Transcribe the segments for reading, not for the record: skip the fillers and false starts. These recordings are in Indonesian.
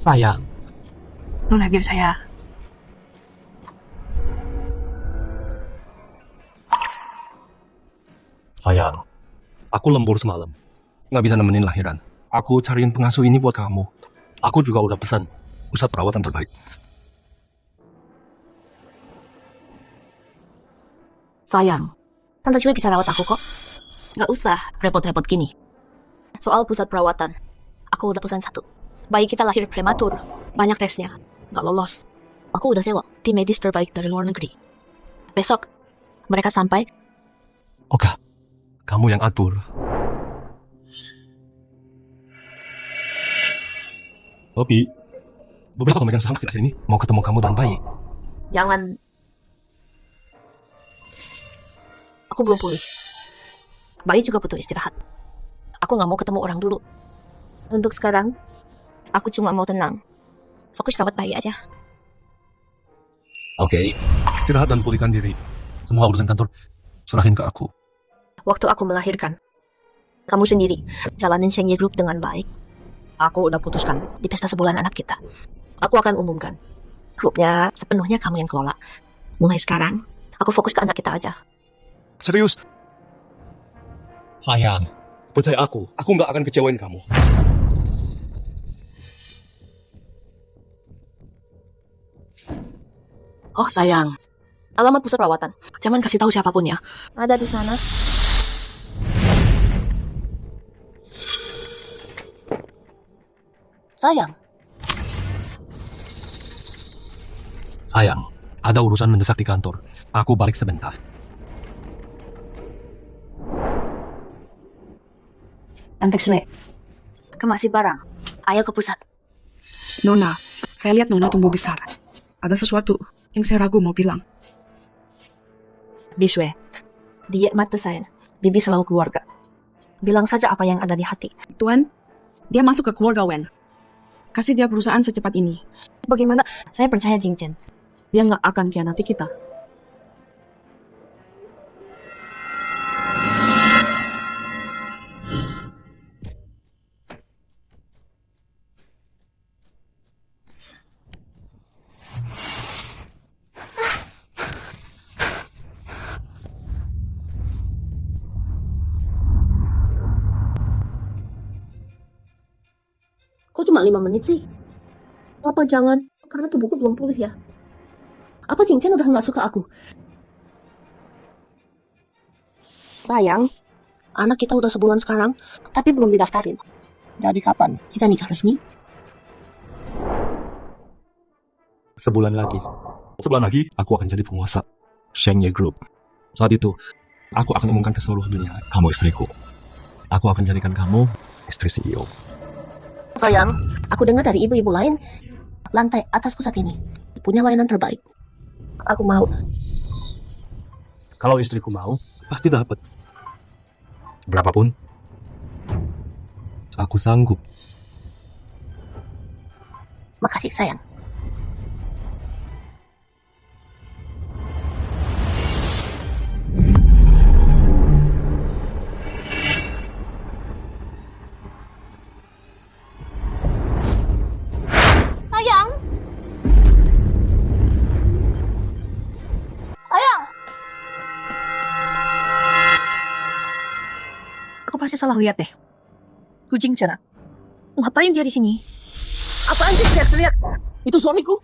Sayang, Nona biar saya. Sayang, aku lembur semalam. Nggak bisa nemenin lahiran. Aku cariin pengasuh ini buat kamu. Aku juga udah pesan pusat perawatan terbaik. Sayang, Tante Cui bisa rawat aku kok. Nggak usah repot-repot gini. Soal pusat perawatan, aku udah pesan satu. Bayi kita lahir prematur, banyak tesnya, nggak lolos. Aku udah sewa tim medis terbaik dari luar negeri. Besok, mereka sampai. Oke, kamu yang atur. Bobby, beberapa pemegang saham akhir ini mau ketemu kamu dan bayi. Jangan. Aku belum pulih. Bayi juga butuh istirahat. Aku nggak mau ketemu orang dulu. Untuk sekarang, aku cuma mau tenang. Fokus rawat bayi aja. Oke, istirahat dan pulihkan diri. Semua urusan kantor serahin ke aku. Waktu aku melahirkan, kamu sendiri jalanin Shengye Group dengan baik. Aku udah putuskan di pesta sebulan anak kita. Aku akan umumkan. Grupnya sepenuhnya kamu yang kelola. Mulai sekarang, aku fokus ke anak kita aja. Serius? Sayang, percaya aku nggak akan kecewain kamu. Oh sayang, alamat pusat perawatan. Jangan kasih tahu siapapun ya. Ada di sana. Sayang, Sayang, ada urusan mendesak di kantor. Aku balik sebentar. Tante Sue, kemasih barang. Ayo ke pusat. Nona, saya lihat Nona tumbuh besar. Ada sesuatu yang saya ragu mau bilang. Biswe, diet mata saya. Bibi selalu keluarga. Bilang saja apa yang ada di hati. Tuan, dia masuk ke keluarga Wen. Kasih dia perusahaan secepat ini. Bagaimana? Saya percaya Jing Chen. Dia nggak akan khianati kita. Kok cuma 5 menit sih? Apa jangan? Karena tubuhku belum pulih ya. Apa Jing Chen udah nggak suka aku? Sayang, anak kita udah sebulan sekarang, tapi belum didaftarin. Jadi kapan kita nikah resmi? Sebulan lagi. Sebulan lagi, aku akan jadi penguasa Shengye Group. Saat itu, aku akan umumkan ke seluruh dunia. Kamu istriku. Aku akan jadikan kamu istri CEO. Sayang, aku dengar dari ibu-ibu lain, lantai atas pusat ini punya layanan terbaik. Aku mau. Kalau istriku mau, pasti dapat. Berapapun, aku sanggup. Makasih sayang. Sayang. Sayang. Aku pasti salah lihat deh. Kucing cerah. Ngapain dia di sini? Apaan sih teriak-teriak? Itu suamiku.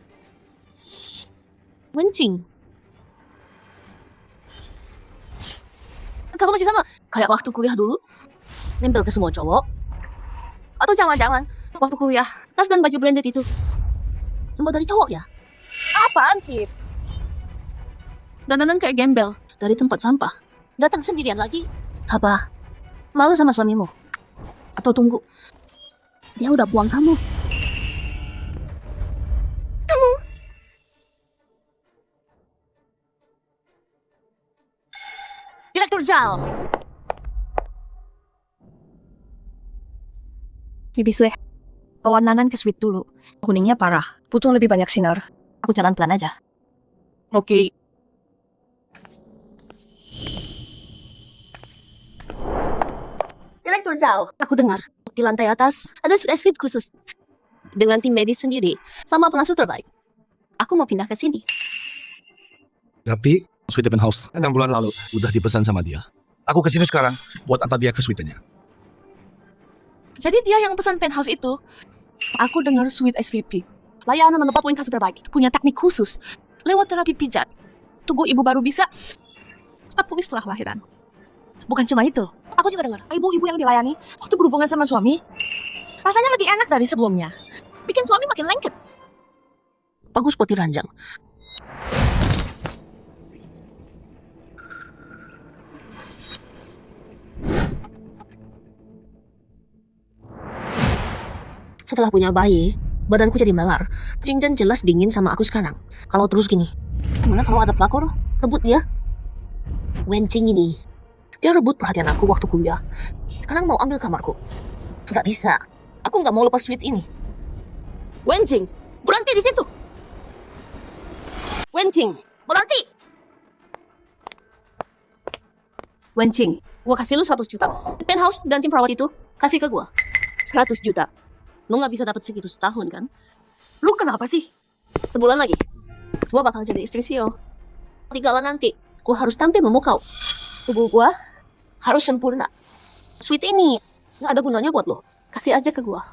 Mencing. Kamu masih sama? Kayak waktu kuliah dulu? Nempel ke semua cowok? Atau jangan-jangan waktu kuliah, tas dan baju branded itu semua dari cowok ya? Apaan sih? Dandanan kayak gembel dari tempat sampah. Datang sendirian lagi. Apa? Malu sama suamimu? Atau tunggu, dia udah buang kamu? Kamu? Direktur Jal. Bibi Sue, pewarnanan ke sweet dulu. Kuningnya parah, butuh lebih banyak sinar. Aku jalan pelan aja. Oke. Direktur Zhao, aku dengar di lantai atas ada sweet es krim khusus. dengan tim medis sendiri sama pengasuh terbaik. Aku mau pindah ke sini. Tapi suite penthouse 6 bulan lalu udah dipesan sama dia. Aku kesini sekarang buat antar dia ke suite-nya. Jadi dia yang pesan penthouse itu. Aku dengar suite SVP. Layanan mendapat poin kasih terbaik. Punya teknik khusus. Lewat terapi pijat. Tunggu ibu baru bisa 4 bulan setelah kelahiran. Bukan cuma itu. Aku juga dengar ibu-ibu yang dilayani waktu berhubungan sama suami rasanya lebih enak dari sebelumnya. Bikin suami makin lengket. Bagus buat diranjang. Setelah punya bayi, badanku jadi melar. Jingjan jelas dingin sama aku sekarang. Kalau terus gini, gimana kalau ada pelakor? Rebut dia. Wencing ini. Dia rebut perhatian aku waktu kuliah. Sekarang mau ambil kamarku. Gak bisa. Aku gak mau lepas suite ini. Wencing, berhenti di situ. Wencing, berhenti. Wencing, gua kasih lu 100 juta. Penthouse dan tim perawat itu kasih ke gua. 100 juta. Lu gak bisa dapat segitu setahun kan? Lu kenapa sih? Sebulan lagi, gua bakal jadi istri CEO. 3 nanti, gua harus tampil memukau. Tubuh gua harus sempurna. Suite ini gak ada gunanya buat lo. Kasih aja ke gua.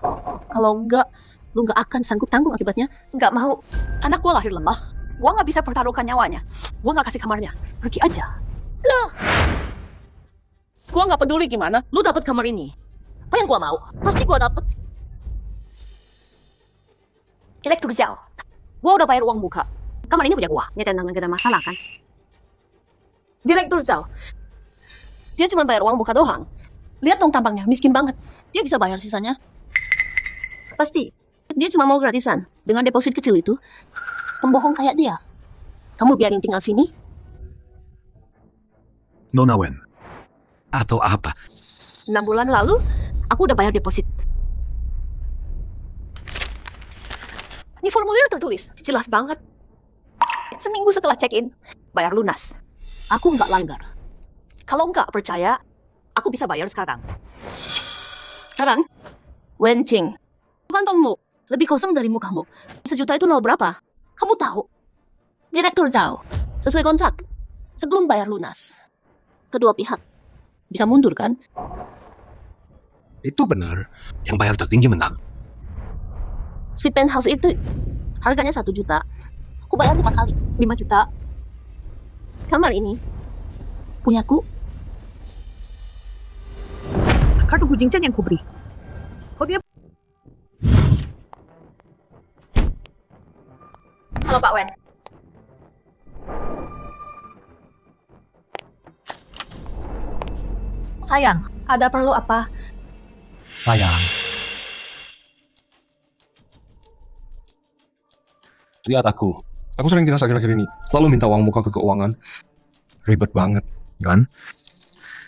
Kalau enggak, lu gak akan sanggup tanggung akibatnya. Gak mau. Anak gua lahir lemah. Gua gak bisa pertaruhkan nyawanya. Gua gak kasih kamarnya. Pergi aja. Loh, Gua gak peduli gimana. lu dapat kamar ini. Apa yang gua mau? Pasti gua dapat. Elektrik Zhao. Gua udah bayar uang muka. Kamar ini punya gua. Ini tentang gak ada masalah kan? Direktur Zhao. Dia cuma bayar uang muka doang. Lihat dong tampangnya, miskin banget. Dia bisa bayar sisanya. Pasti. Dia cuma mau gratisan. Dengan deposit kecil itu. Pembohong kayak dia. Kamu biarin tinggal sini? Nona Wen. Atau apa? 6 bulan lalu, aku udah bayar deposit. Di formulir tertulis, jelas banget. Seminggu setelah check-in, bayar lunas. Aku nggak langgar. Kalau nggak percaya, aku bisa bayar sekarang. Sekarang, Wencing, kantongmu lebih kosong dari mukamu. 1 juta itu nol berapa? Kamu tahu? Direktur Zhao, sesuai kontrak, sebelum bayar lunas, kedua pihak bisa mundur kan? Itu benar. Yang bayar tertinggi menang. Suite penthouse itu harganya 1 juta. Aku bayar 5 kali, 5 juta. Kamar ini punyaku. Kartu kucing yang kuberi. Kok dia... Halo Pak Wen. Sayang, ada perlu apa? Sayang. Lihat aku. Aku sering dirasa akhir-akhir ini. Selalu minta uang muka ke keuangan. Ribet banget, kan?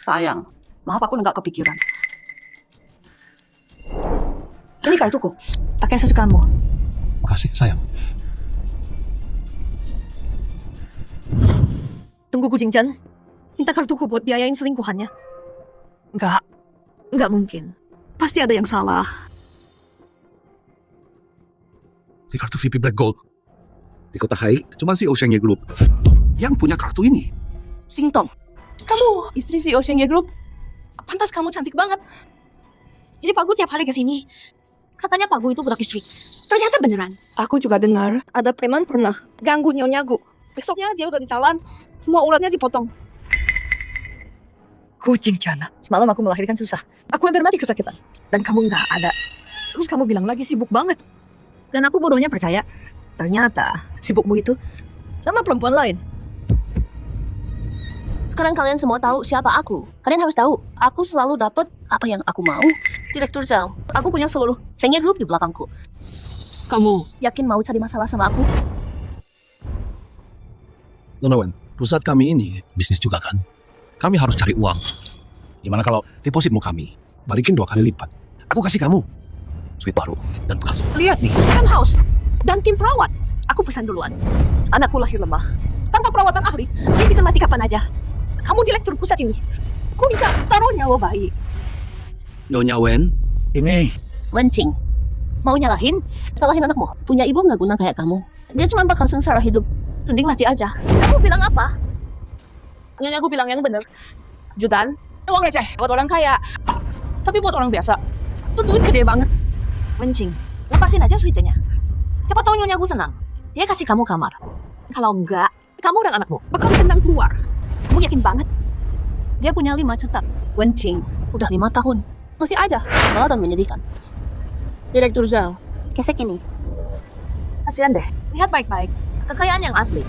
Sayang. Maaf aku nggak kepikiran. Ini kartuku. Pakai sesukamu. Makasih, sayang. Tunggu kucing Chan. Minta kartuku buat biayain selingkuhannya. Enggak mungkin. Pasti ada yang salah. Di kartu VIP Black Gold. Di kota Hai, cuma si Oceania Group yang punya kartu ini. Singtong. Kamu istri si Oceania Group. Pantas kamu cantik banget. Jadi Pak Gu tiap hari kesini. Katanya Pak Gu itu budak istri. Ternyata beneran. Aku juga dengar ada preman pernah ganggu nyawa-nyagu. Besoknya dia udah dicalan. Semua uratnya dipotong. Kucing Cana. Semalam aku melahirkan susah. Aku hampir mati kesakitan. Dan kamu nggak ada. Terus kamu bilang lagi sibuk banget. Dan aku bodohnya percaya. Ternyata sibukmu itu sama perempuan lain. Sekarang kalian semua tahu siapa aku. Kalian harus tahu, aku selalu dapat apa yang aku mau. Direktur Zhao, aku punya seluruh Shengye Group di belakangku. Kamu yakin mau cari masalah sama aku? Nona Wen, perusahaan kami ini bisnis juga kan? Kami harus cari uang. Gimana kalau depositmu kami balikin 2 kali lipat? Aku kasih kamu suite baru dan pengasuh. Lihat nih, penthouse dan tim perawat. Aku pesan duluan. Anakku lahir lemah. Tanpa perawatan ahli, dia bisa mati kapan aja. Kamu direktur pusat ini. Kok bisa taruh nyawa bayi? Nyonya Wen, ini Wencing, Mau nyalahin? Salahin anakmu. Punya ibu nggak guna kayak kamu. Dia cuma bakal sengsara hidup. Sedih mati aja. Kamu bilang apa? Nyonya aku bilang yang bener. Jutaan, uang receh buat orang kaya. Tapi buat orang biasa, itu duit gede banget. Wencing, lepasin aja sweetnya. Siapa tahu nyonya gue senang. Dia kasih kamu kamar. Kalau enggak, kamu dan anakmu bakal ditendang keluar. Kamu yakin banget? Dia punya 5 juta. Wencing, udah 5 tahun. Masih aja. Malah dan menyedihkan. Direktur Zhao, Gesek ini. kasihan deh. Lihat baik-baik. Kekayaan yang asli.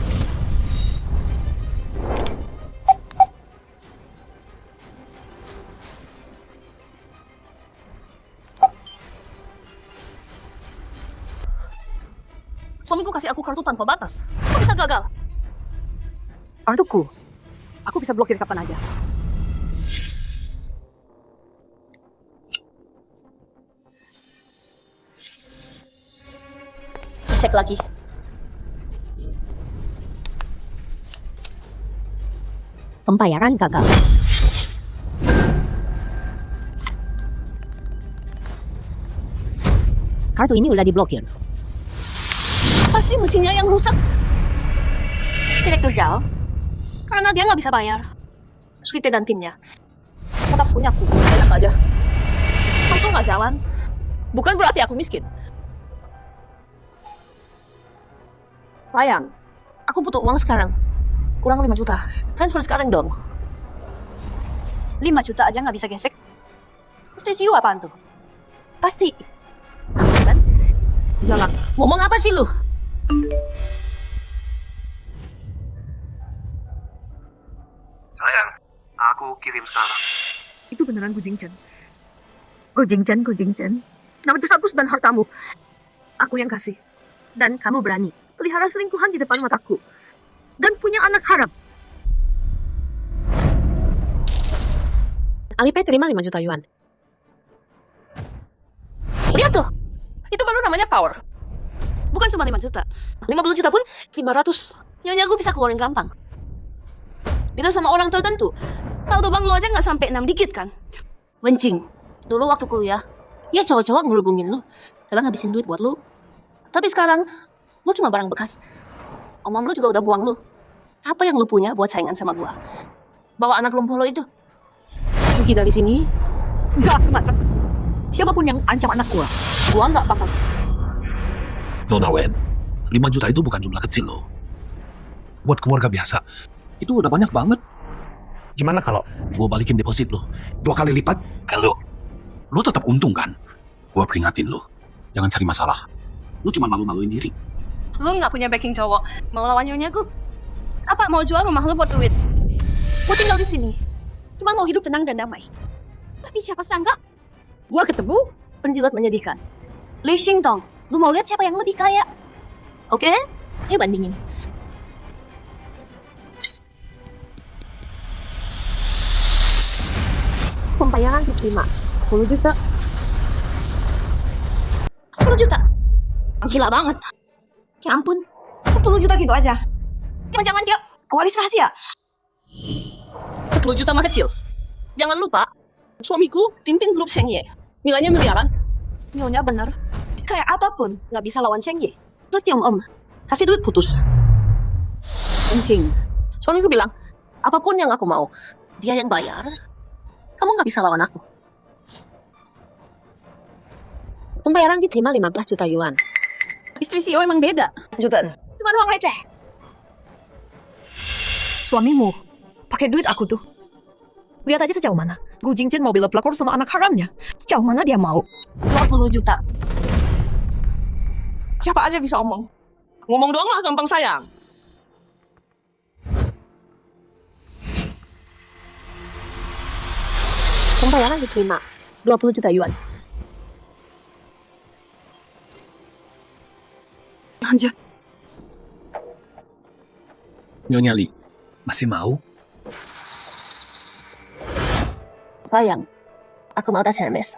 Suamiku kasih aku kartu tanpa batas. Kok bisa gagal? Kartuku. Aku bisa blokir kapan aja. Gesek lagi. Pembayaran gagal. Kartu ini udah diblokir. Pasti mesinnya yang rusak. Direktur Zhao, karena dia nggak bisa bayar. Sweety dan timnya tetap punya aku. Enak aja. Kamu nggak jalan. Bukan berarti aku miskin. Sayang, aku butuh uang sekarang. Kurang 5 juta. Transfer sekarang dong. 5 juta aja nggak bisa gesek. Mesti siu apaan tuh? Pasti. Habis kan? Jalan. Ngomong apa sih lu? Sayang, aku kirim sekarang. Itu beneran Gu Jingchen. Gu Jingchen. Nama terhapus dan hartamu. Aku yang kasih. Dan kamu berani pelihara selingkuhan di depan mataku. Dan punya anak haram. Alipay terima 5 juta yuan. Lihat tuh. Itu baru namanya power. Bukan cuma 5 juta. 50 juta pun 500. Nyonya gue bisa keluarin gampang. Beda sama orang tertentu. Saldo bank lo aja nggak sampai 6 digit kan? Wencing. Dulu waktu kuliah, ya cowok-cowok ngerubungin lu. Kadang ngabisin duit buat lu. Tapi sekarang, lu cuma barang bekas. Omam lu juga udah buang lu. Apa yang lu punya buat saingan sama gua? Bawa anak lumpuh lo itu. Pergi dari sini. Gak kemasak. Siapapun yang ancam anak gua nggak bakal. Nona Wen, 5 juta itu bukan jumlah kecil loh. Buat keluarga biasa, itu udah banyak banget. Gimana kalau gue balikin deposit lo 2 kali lipat? Kalau lo tetap untung kan? Gue peringatin lo, jangan cari masalah. Lo cuma malu-maluin diri. Lu nggak punya backing cowok. Mau lawan nyonya gue? Apa mau jual rumah lu buat duit? Gue tinggal di sini. Cuma mau hidup tenang dan damai. Tapi siapa sangka? Gua ketemu penjilat menyedihkan. Li Xingtong, lu mau lihat siapa yang lebih kaya? Oke? Ayo bandingin. Pembayaran diterima 10 juta. 10 juta. Gila banget. Ya ampun. 10 juta gitu aja. Jangan dia waris rahasia. 10 juta mah kecil. Jangan lupa, suamiku pimpin grup Sheng Ye. Nilainya miliaran. Nyonya bener. Kayak apapun nggak bisa lawan Cheng Ye. Terus dia om kasih duit putus. Kencing. Suamiku bilang, apapun yang aku mau, dia yang bayar. Kamu nggak bisa lawan aku. Pembayaran diterima 15 juta yuan. Istri CEO emang beda. Jutaan. Cuma uang receh. Suamimu pakai duit aku tuh. Lihat aja sejauh mana. Gu Jingchen mau bela pelakor sama anak haramnya. Sejauh mana dia mau? 20 juta. Siapa aja bisa omong. Ngomong doang lah gampang sayang. Pembayaran diterima 20 juta yuan. Anjir. Nyonya Li, masih mau? Sayang, aku mau tes SMS.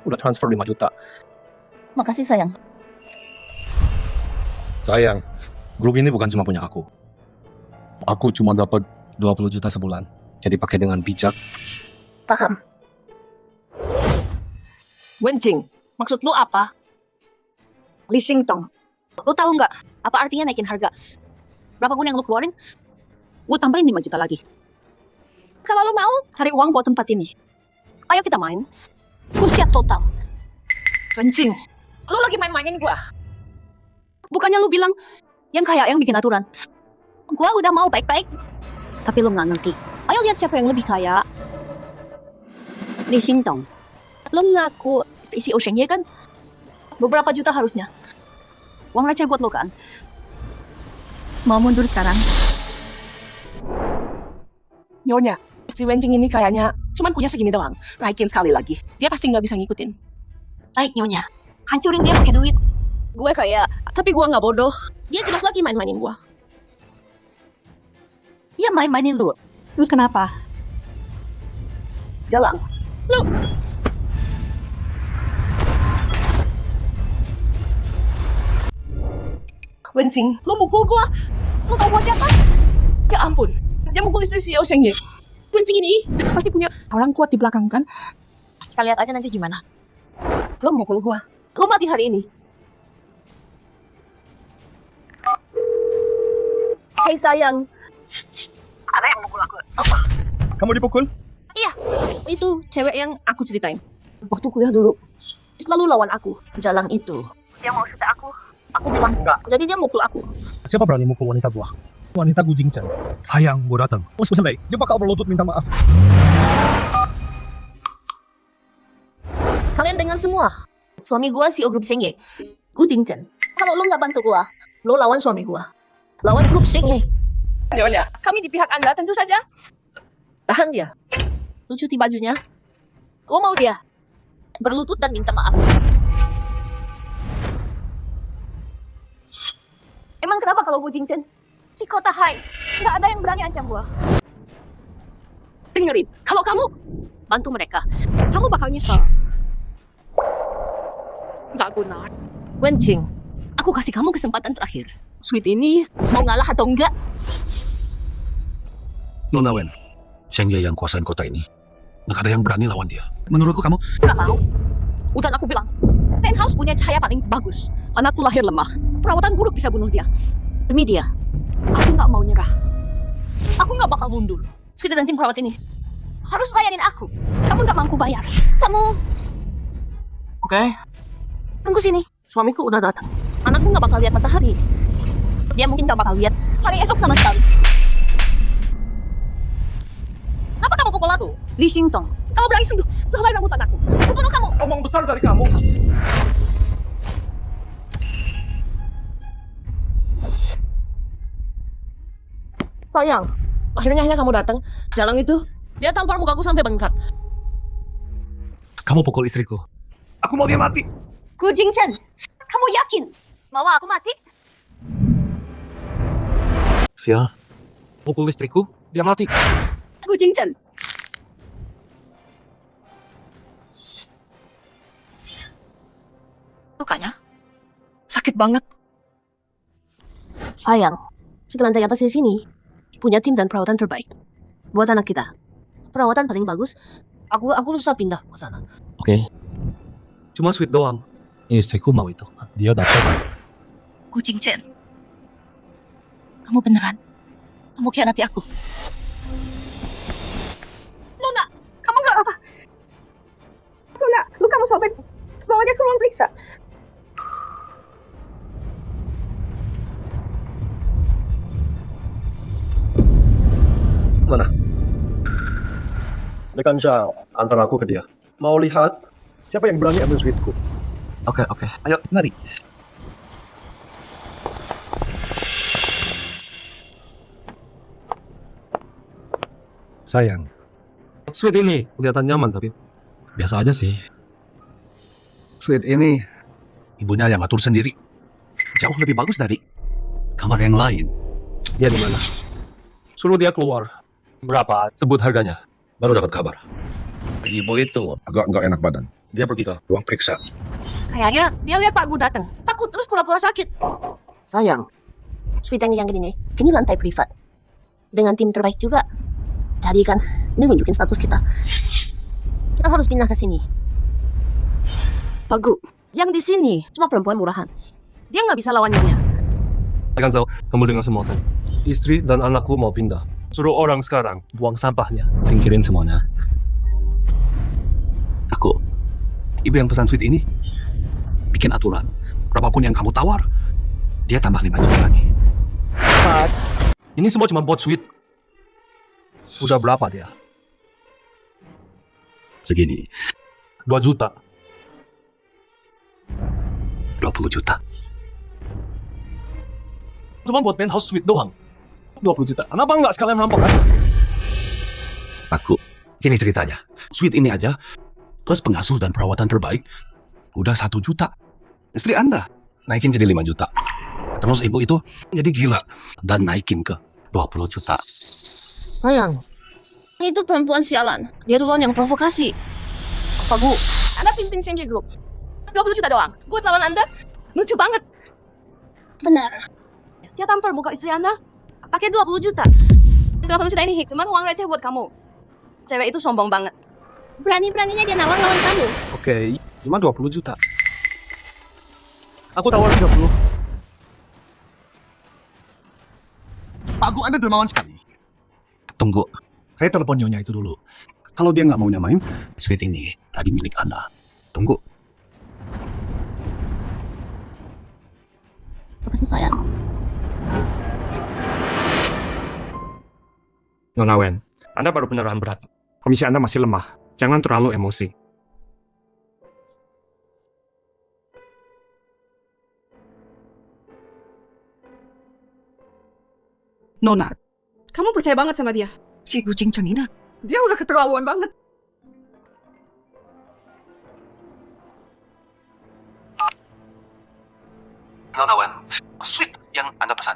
Udah transfer 5 juta. Makasih sayang. Sayang, grup ini bukan cuma punya aku. Aku cuma dapat 20 juta sebulan. Jadi pakai dengan bijak. Paham. Wencing, maksud lu apa? Leasing tong. Lu tahu nggak apa artinya naikin harga? Berapapun yang lu keluarin, Gue tambahin 5 juta lagi. kalau lu mau cari uang buat tempat ini, ayo kita main. Gue siap total. Wencing, lu lagi main-mainin gue. Bukannya lu bilang yang kaya yang bikin aturan. Gua udah mau baik-baik, tapi lu nggak ngerti. Ayo lihat siapa yang lebih kaya. Di Sintong, lu ngaku isi Ocean Ye kan? Beberapa juta harusnya. Uang receh buat lu kan? Mau mundur sekarang? Nyonya, si Wencing ini kayaknya cuman punya segini doang. Naikin sekali lagi, dia pasti nggak bisa ngikutin. Baik Nyonya, hancurin dia pakai duit. Gue kaya, tapi gue nggak bodoh. Dia jelas lagi main-mainin gue. Dia main-mainin lu. Terus kenapa? Jalan. Lu Wencing, lu mukul gue. lu tau gue siapa? Ya ampun, dia mukul istri si Ocean Ye. Wencing ini pasti punya orang kuat di belakang kan? Kita lihat aja nanti gimana. Lu mukul gue. Lu mati hari ini. Hei sayang, Ada yang mukul aku. Kamu dipukul? Iya, itu cewek yang aku ceritain. Waktu kuliah dulu, selalu lawan aku. Jalan itu. Dia mau cerita aku bilang enggak. Jadi dia mukul aku. Siapa berani mukul wanita gua? Wanita Gu Jingchen. Sayang, gua datang. Terus pesan baik, dia bakal berlutut minta maaf. Kalian dengar semua. Suami gua si grup Sengye, Gu Jingchen. Kalau lu nggak bantu gua, lu lawan suami gua. Lawan grup Sengye. Nyonya, kami di pihak Anda tentu saja. Tahan dia. Lu cuti bajunya. Gua mau dia berlutut dan minta maaf. emang kenapa kalau gue Jingchen? Di kota Hai, nggak ada yang berani ancam gue. Dengerin, kalau kamu bantu mereka, kamu bakal nyesel. Nggak guna. Wencing, aku kasih kamu kesempatan terakhir. Sweet ini mau ngalah atau enggak? Nona Wen, Sheng Ye yang kuasain kota ini. Nggak ada yang berani lawan dia. Menurutku kamu... Nggak mau. Udah aku bilang, penthouse punya cahaya paling bagus. Anakku lahir lemah, perawatan buruk bisa bunuh dia. Demi dia, aku nggak mau nyerah. Aku nggak bakal mundur. Sweet dan tim perawat ini harus layanin aku. Kamu nggak mampu bayar. Kamu Oke. tunggu sini. Suamiku udah datang. Anakku nggak bakal lihat matahari. Dia mungkin nggak bakal lihat Hari esok sama sekali. Kenapa kamu pukul aku? Li Xingtong, kamu berani sentuh sehelai rambut anakku. Aku bunuh kamu. Omong besar dari kamu. sayang. Akhirnya kamu datang. Jalan itu, dia tampar mukaku sampai bengkak. Kamu pukul istriku. Aku mau dia mati. Gu Jingchen, kamu yakin mau aku mati? Sia. Pukul istriku, dia mati. Gu Jingchen. Lukanya sakit banget. Sayang, setelah lantai atas di sini punya tim dan perawatan terbaik buat anak kita. Perawatan paling bagus. Aku susah pindah ke sana. Oke. Cuma sweet doang. Istriku mau itu. Dia dapat. Gu Jingchen, kamu beneran? Kamu khianati aku? Nona, kamu nggak apa? Nona, lukamu sobek. Bawa dia ke ruang periksa. Mana? Dekan Zhao, antar aku ke dia. Mau lihat siapa yang berani ambil sweetku. Oke. Ayo, mari. Sayang. Sweet ini kelihatan nyaman tapi biasa aja sih. Sweet ini, ibunya yang atur sendiri. Jauh lebih bagus dari kamar yang lain. Dia di mana? Suruh dia keluar. Berapa? Sebut harganya. Baru dapat kabar. Ibu itu agak nggak enak badan. Dia pergi ke ruang periksa. Kayaknya dia lihat Pak Gu datang. Takut terus pura-pura sakit. Sayang, Sweet yang gini, ini lantai privat. Dengan tim terbaik juga. Jadi kan, ini nunjukin status kita. Kita harus pindah ke sini. Pagu, yang di sini cuma perempuan murahan. Dia nggak bisa lawan Nyonya. Akan tahu kamu dengar semua kan? Istri dan anakku mau pindah. Suruh orang sekarang buang sampahnya. Singkirin semuanya. Aku, ibu yang pesan suite ini, bikin aturan. Berapapun yang kamu tawar, dia tambah 5 juta lagi. Pak, ini semua cuma buat suite. Udah berapa dia? Segini, 2 juta. 20 juta. Cuma buat penthouse suite doang. 20 juta. Kenapa nggak sekalian merampok kan? Aku, ini ceritanya. Suite ini aja, plus pengasuh dan perawatan terbaik, udah 1 juta. Istri Anda naikin jadi 5 juta. Terus ibu itu jadi gila dan naikin ke 20 juta. Sayang, itu perempuan sialan. Dia tuh yang provokasi. Pagu, Anda pimpin Shengye Group. 20 juta doang. Buat lawan Anda, lucu banget. Benar. Dia tampar muka istri Anda, pakai 20 juta. 20 juta ini cuma uang receh buat kamu. Cewek itu sombong banget. Berani-beraninya dia nawar lawan kamu. Oke, cuma 20 juta. Aku tawar 30. Pagu, Anda dermawan sekali. Tunggu, saya telepon Nyonya itu dulu. Kalau dia nggak mau nyamain, suite ini tadi milik Anda. Tunggu. Makasih sayang. Nona Wen, Anda baru pendarahan berat. Kondisi Anda masih lemah. Jangan terlalu emosi. Nona, Kamu percaya banget sama dia. si kucing Canina. Dia udah keterlaluan banget. Nona Wen, suite yang Anda pesan.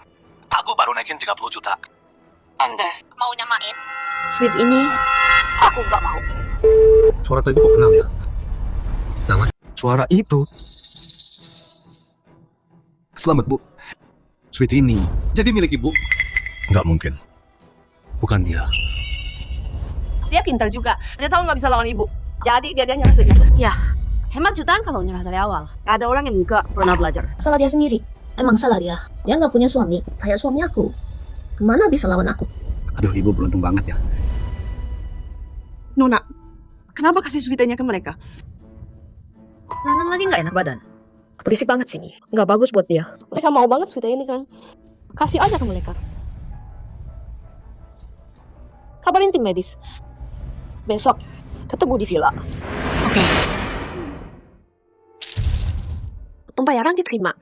Aku baru naikin 30 juta. Anda Mau nyamain? Suite ini, aku nggak mau. Suara tadi kok kenal ya? Suara itu. Selamat, Bu. Suite ini jadi milik Ibu. Nggak mungkin. Bukan dia. Dia pintar juga. Dia tahu nggak bisa lawan ibu. Jadi dia nyerah saja. Ya, hemat jutaan kalau nyerah dari awal. Gak ada orang yang nggak pernah belajar. Salah dia sendiri. Emang salah dia. Dia nggak punya suami. Kayak suami aku. Kemana bisa lawan aku? Aduh, Ibu beruntung banget ya. Nona, kenapa kasih suitenya ke mereka? Nanang lagi nggak enak badan. Berisik banget sini. Nggak bagus buat dia. Mereka mau banget suite ini kan. Kasih aja ke mereka. Kabarin tim medis. Besok ketemu di villa. Oke. Pembayaran diterima.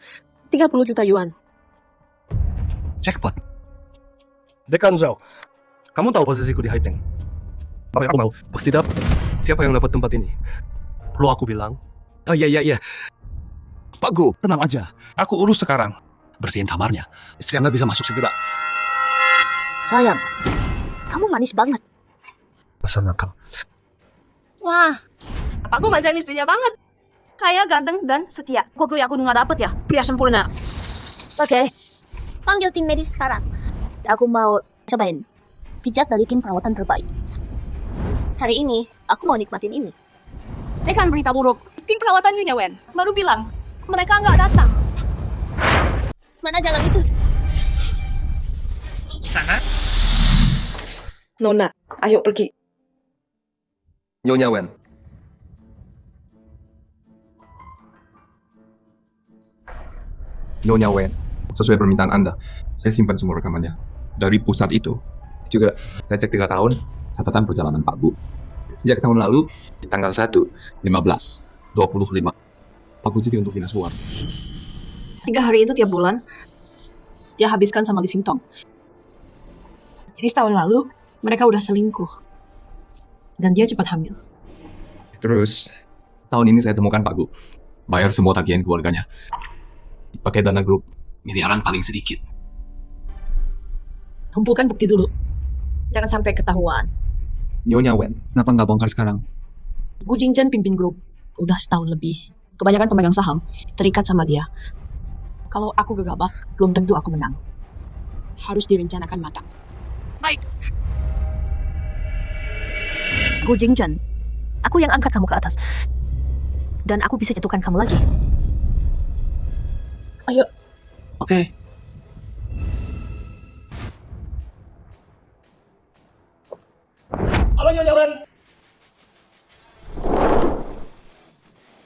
30 juta yuan. Jackpot. Dekan Zhao, kamu tahu posisiku di Haicheng. Apa yang aku mau? Bos tidak, siapa yang dapat tempat ini? Perlu aku bilang? Oh iya. Pak Gu, tenang aja. Aku urus sekarang. Bersihin kamarnya. Istri Anda bisa masuk segera. Sayang, kamu manis banget. Pasal nakal. Wah, aku manjain istrinya banget. Kayak ganteng dan setia. Kok gue aku nggak dapet ya? Pria sempurna. Oke. Panggil tim medis sekarang. Aku mau cobain pijat dari tim perawatan terbaik. Hari ini, aku mau nikmatin ini. Tekan berita buruk. Tim perawatan Nyonya Wen baru bilang mereka nggak datang. Mana jalan itu? Sana. Nona, ayo pergi. Nyonya Wen. Nyonya Wen, sesuai permintaan Anda, saya simpan semua rekamannya. Dari pusat itu, juga saya cek 3 tahun, catatan perjalanan Pak Bu. Sejak tahun lalu, di tanggal 1, 15, 25, Pak Bu cuti untuk dinas luar. 3 hari itu tiap bulan, dia habiskan sama Li Singtong. Jadi setahun lalu, mereka udah selingkuh. Dan dia cepat hamil. Terus, tahun ini saya temukan Pak Bu. Bayar semua tagihan keluarganya. Pakai dana grup miliaran paling sedikit. Kumpulkan bukti dulu. Jangan sampai ketahuan. Nyonya Wen, kenapa nggak bongkar sekarang? Gu Jingzhen pimpin grup. Udah setahun lebih. Kebanyakan pemegang saham terikat sama dia. Kalau aku gegabah, belum tentu aku menang. Harus direncanakan matang. Gu Jingzhen, aku yang angkat kamu ke atas. Dan aku bisa jatuhkan kamu lagi. Ayo, Oke. Halo Nyonya Wen.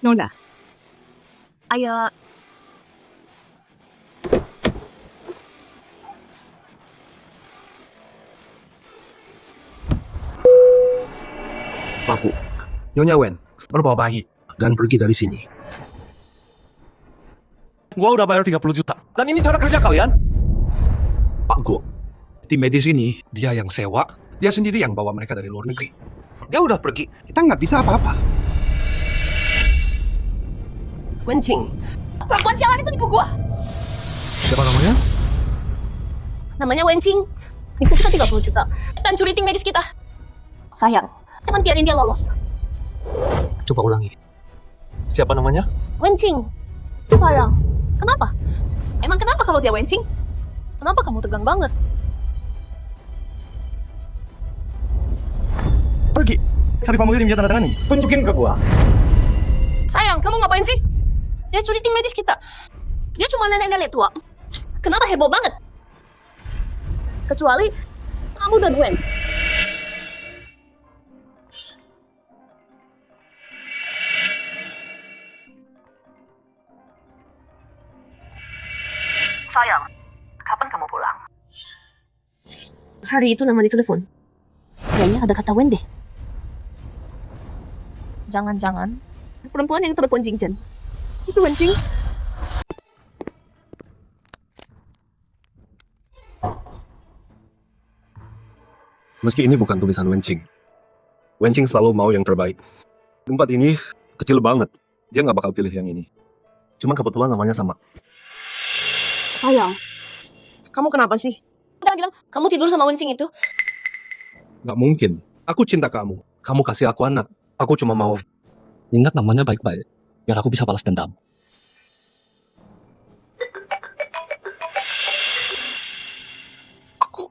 Nona, Ayo, Paku. Nyonya Wen, berbawa bayi dan pergi dari sini. Gua udah bayar 30 juta. Dan ini cara kerja kalian? Pak Go, tim medis ini dia yang sewa, dia sendiri yang bawa mereka dari luar negeri. Dia udah pergi, kita nggak bisa apa-apa. Wencing. perempuan sialan itu nipu gua. Siapa namanya? Namanya Wencing. Nipu kita 30 juta. Dan curi tim medis kita. sayang. Jangan biarin dia lolos. Coba ulangi. Siapa namanya? Wencing. Sayang. Kenapa? Emang kenapa kalau dia Wencing? Kenapa kamu tegang banget? Pergi. Cari formulir yang dia tanda tangani. Tunjukin ke gua. Sayang, kamu ngapain sih? Dia curi tim medis kita. Dia cuma nenek-nenek tua. Kenapa heboh banget? Kecuali kamu dan Wen. Sayang, kapan kamu pulang? Hari itu nama di telepon. Kayaknya ada kata Wen deh. Jangan-jangan perempuan yang telepon Jingzhen itu Wencing. Meski ini bukan tulisan Wencing. Wencing selalu mau yang terbaik. Tempat ini kecil banget. Dia nggak bakal pilih yang ini. Cuma kebetulan namanya sama. Sayang, kamu kenapa sih? Jangan bilang kamu tidur sama Wencing itu. Nggak mungkin. Aku cinta kamu. Kamu kasih aku anak. Aku cuma mau. Ingat namanya baik-baik, biar aku bisa balas dendam. Aku,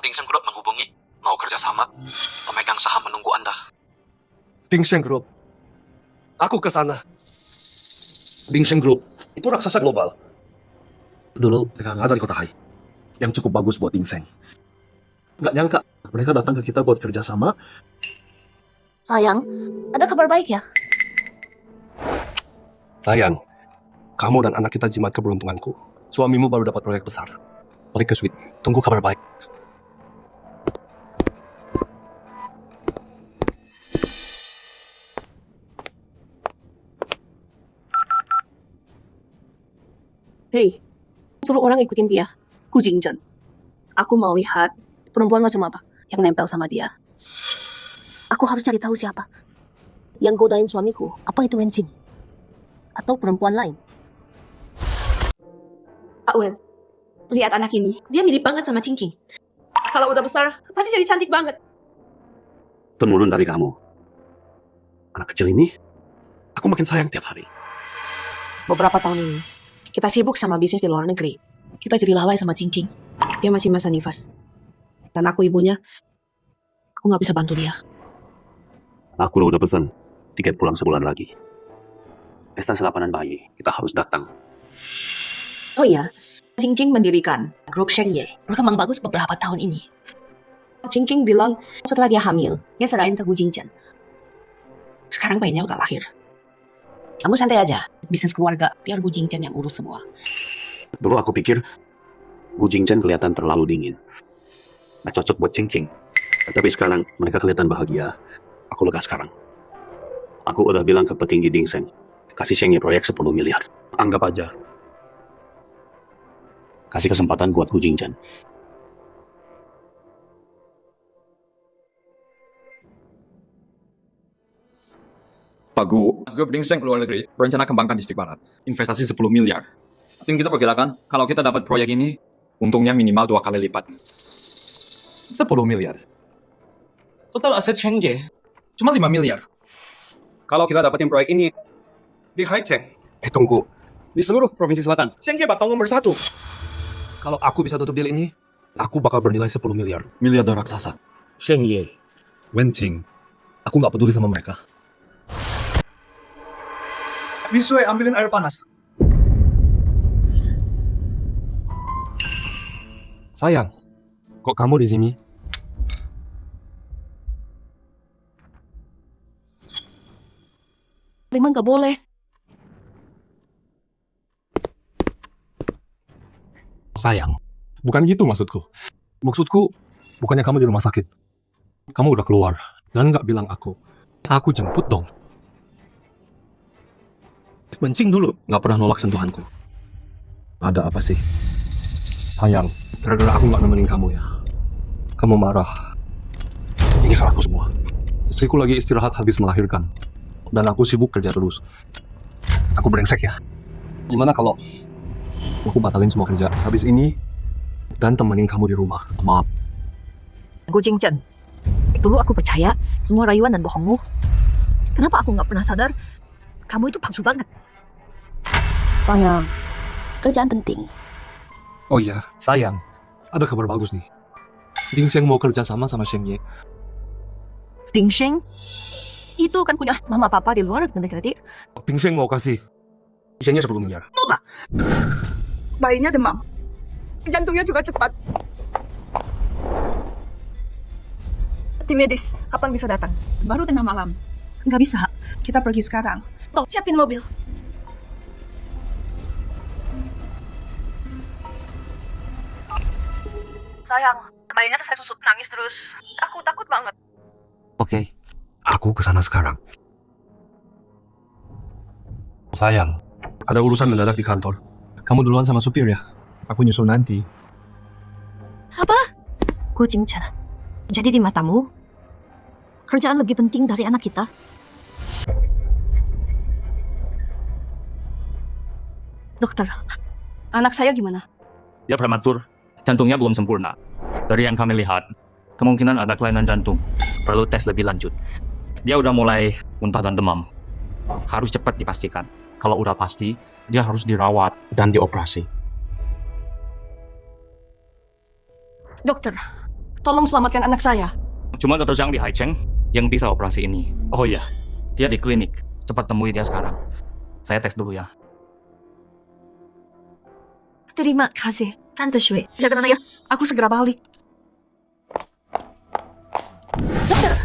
Dingsen Group menghubungi, mau kerjasama, pemegang saham menunggu Anda. Dingsen Group. Aku ke sana. Dingsen Group. Itu raksasa global. Dulu, mereka ada di kota Hai, yang cukup bagus buat ginseng. Nggak nyangka, mereka datang ke kita buat kerjasama. Sayang, ada kabar baik ya? Sayang, kamu dan anak kita jimat keberuntunganku. Suamimu baru dapat proyek besar. Balik ke suite, tunggu kabar baik. Hei, suruh orang ikutin dia. Gu Jingzhen. Aku mau lihat perempuan macam apa yang nempel sama dia. Aku harus cari tahu siapa yang godain suamiku. Apa itu Wencing? Atau perempuan lain? Pak Wen, lihat anak ini. Dia mirip banget sama Cingking. Kalau udah besar, pasti jadi cantik banget. Temurun dari kamu. Anak kecil ini, aku makin sayang tiap hari. Beberapa tahun ini, kita sibuk sama bisnis di luar negeri. Kita jadi lawai sama Cingking. Dia masih masa nifas. Dan aku ibunya, aku nggak bisa bantu dia. Aku udah pesan tiket pulang sebulan lagi. Pesta serapanan bayi, kita harus datang. Oh iya, Cingking mendirikan grup Shengye. Berkembang bagus beberapa tahun ini. Cingking bilang setelah dia hamil, dia serahin ke Gu Jingzhen. Sekarang bayinya udah lahir. Kamu santai aja, bisnis keluarga, biar Gu Jingzhen yang urus semua. Dulu aku pikir Gu Jingzhen kelihatan terlalu dingin. Nggak cocok buat Cingking. Tapi sekarang mereka kelihatan bahagia. Aku lega sekarang. Aku udah bilang ke petinggi Dingsen, kasih Shengye proyek 10 miliar. Anggap aja. Kasih kesempatan buat Gu Jingzhen. Pak Gu, grup Dingsen keluar negeri berencana kembangkan distrik barat. Investasi 10 miliar. Tim kita perkirakan kalau kita dapat proyek ini, untungnya minimal 2 kali lipat. 10 miliar. Total aset Shengye cuma 5 miliar. Kalau kita dapetin proyek ini di Haicheng, tunggu. Di seluruh provinsi selatan, Shengye bakal nomor 1. Kalau aku bisa tutup deal ini, aku bakal bernilai 10 miliar. Miliarder raksasa. Shengye, Wencing, Aku nggak peduli sama mereka. Biswe, ambilin air panas. Sayang, kok kamu di sini? Memang gak boleh. Sayang, bukan gitu maksudku. Maksudku, bukannya kamu di rumah sakit. Kamu udah keluar, dan nggak bilang aku. Aku jemput dong. Wencing dulu nggak pernah nolak sentuhanku. Ada apa sih? Sayang, gara-gara aku nggak nemenin kamu ya. Kamu marah. Ini salahku semua. Istriku lagi istirahat habis melahirkan. Dan aku sibuk kerja terus. Aku brengsek ya. Gimana kalau aku batalin semua kerja habis ini dan temenin kamu di rumah? Maaf. Gu Jingchen, dulu aku percaya semua rayuan dan bohongmu. Kenapa aku nggak pernah sadar kamu itu palsu banget? Sayang, kerjaan penting. Oh iya, sayang. Ada kabar bagus nih. Ding Sheng mau kerja sama Sheng Ye. Ding Sheng? Itu kan punya mama papa di luar nanti. Ding Sheng mau kasih Sheng Ye 10 miliar. Bayinya demam. Jantungnya juga cepat. Tim medis, kapan bisa datang? Baru tengah malam. Nggak bisa. Kita pergi sekarang. Oh, siapin mobil. Sayang, bayinya saya susut nangis terus. Aku takut banget. Oke, aku kesana sekarang. Sayang, ada urusan mendadak di kantor. Kamu duluan sama supir ya. Aku nyusul nanti. Gu Jingchen, jadi di matamu, kerjaan lebih penting dari anak kita? Dokter, anak saya gimana? Dia prematur, jantungnya belum sempurna. Dari yang kami lihat, kemungkinan ada kelainan jantung. Perlu tes lebih lanjut. Dia udah mulai muntah dan demam. Harus cepat dipastikan. Kalau udah pasti, dia harus dirawat dan dioperasi. Dokter, tolong selamatkan anak saya. Cuma dokter Zhang di Haicheng yang bisa operasi ini. Oh iya, dia di klinik. Cepat temui dia sekarang. Saya tes dulu ya. Terima kasih, Tante Shui. Jaga Tante ya, aku segera balik. Dokter,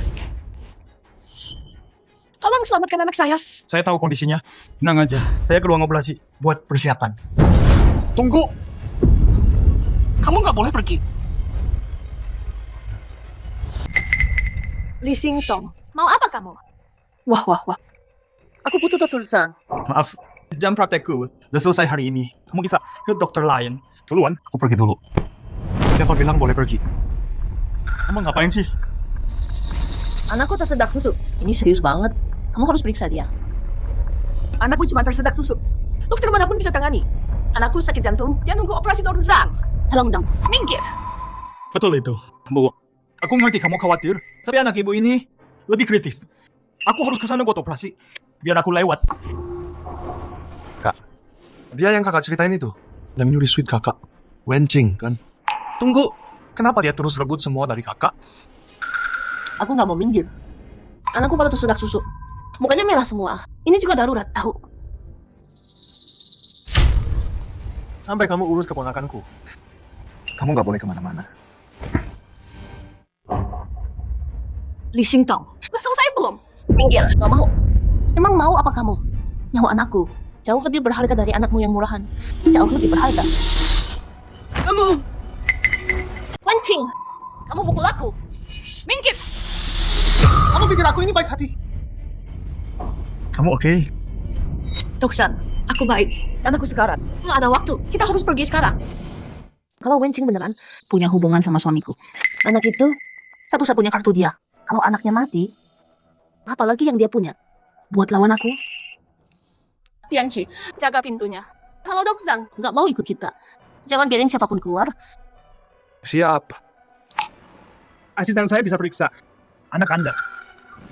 tolong selamatkan anak saya. Saya tahu kondisinya. Tenang aja, saya ke ruang operasi buat persiapan. Tunggu! Kamu nggak boleh pergi. Li Xingtong. Mau apa kamu? Wah. Aku butuh dokter Zhang. Maaf, jam praktekku udah selesai hari ini. Kamu bisa ke dokter lain. Duluan, aku pergi dulu. Siapa bilang boleh pergi? Kamu ngapain sih? Anakku tersedak susu. Ini serius banget. Kamu harus periksa dia. Anakku cuma tersedak susu. Dokter manapun bisa tangani. Anakku sakit jantung, dia nunggu operasi dokter Zhang. Tolong dong. Minggir. Betul itu, Bu. Aku ngerti kamu khawatir, tapi anak ibu ini lebih kritis. Aku harus ke sana buat operasi, biar aku lewat. Kak, dia yang kakak ceritain itu. Yang nyuri sweet kakak. Wencing, kan? Tunggu, kenapa dia terus rebut semua dari kakak? Aku nggak mau minggir. Anakku baru tersedak susu. Mukanya merah semua. Ini juga darurat, tahu? Sampai kamu urus keponakanku. Kamu nggak boleh kemana-mana. Li Xingtong. Udah selesai belum? Minggir. Nggak mau. Emang mau apa kamu? Nyawa anakku jauh lebih berharga dari anakmu yang murahan. Jauh lebih berharga. Kamu! Wencing. Kamu pukul aku. Minggir. Kamu pikir aku ini baik hati? Kamu oke? Dokter, aku baik. Dan aku sekarat. Nggak ada waktu. Kita harus pergi sekarang. Kalau Wencing beneran punya hubungan sama suamiku, anak itu satu-satunya kartu dia. Kalau anaknya mati, apalagi yang dia punya buat lawan aku? Tianqi, jaga pintunya. Kalau Dok Zhang, Nggak mau ikut kita. Jangan biarin siapapun keluar. Siap. Asisten saya bisa periksa anak Anda.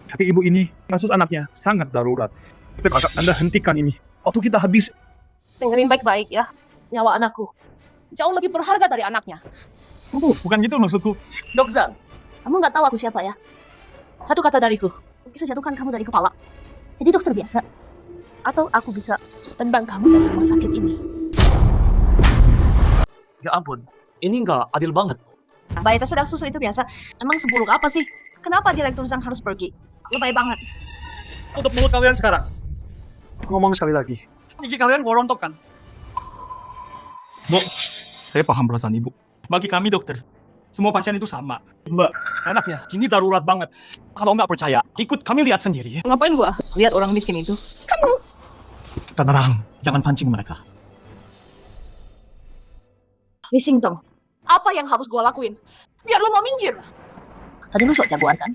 Tapi ibu ini, kasus anaknya sangat darurat. Saya harap Anda hentikan ini. Waktu kita habis. dengerin baik-baik ya. Nyawa anakku jauh lebih berharga dari anaknya. Bukan gitu maksudku. Dok Zhang, kamu nggak tahu aku siapa ya? Satu kata dariku, bisa jatuhkan kamu dari kepala. Jadi dokter biasa. Atau aku bisa tendang kamu dari rumah sakit ini. Ya ampun, ini nggak adil banget. Bayi tersedak susu itu biasa. Emang seburuk apa sih? Kenapa Direktur Zhang harus pergi? Lebay banget. Tutup mulut kalian sekarang. Ngomong sekali lagi. Gigi kalian rontok kan? Bu, saya paham perasaan ibu. Bagi kami dokter, semua pasien itu sama. Mbak, anaknya ini darurat banget. Kalau nggak percaya, ikut kami lihat sendiri. Ngapain gua lihat orang miskin itu? Tenang, jangan pancing mereka. Li Xingtong, Apa yang harus gua lakuin? Biar lo mau minggir. tadi lu sok jagoan kan?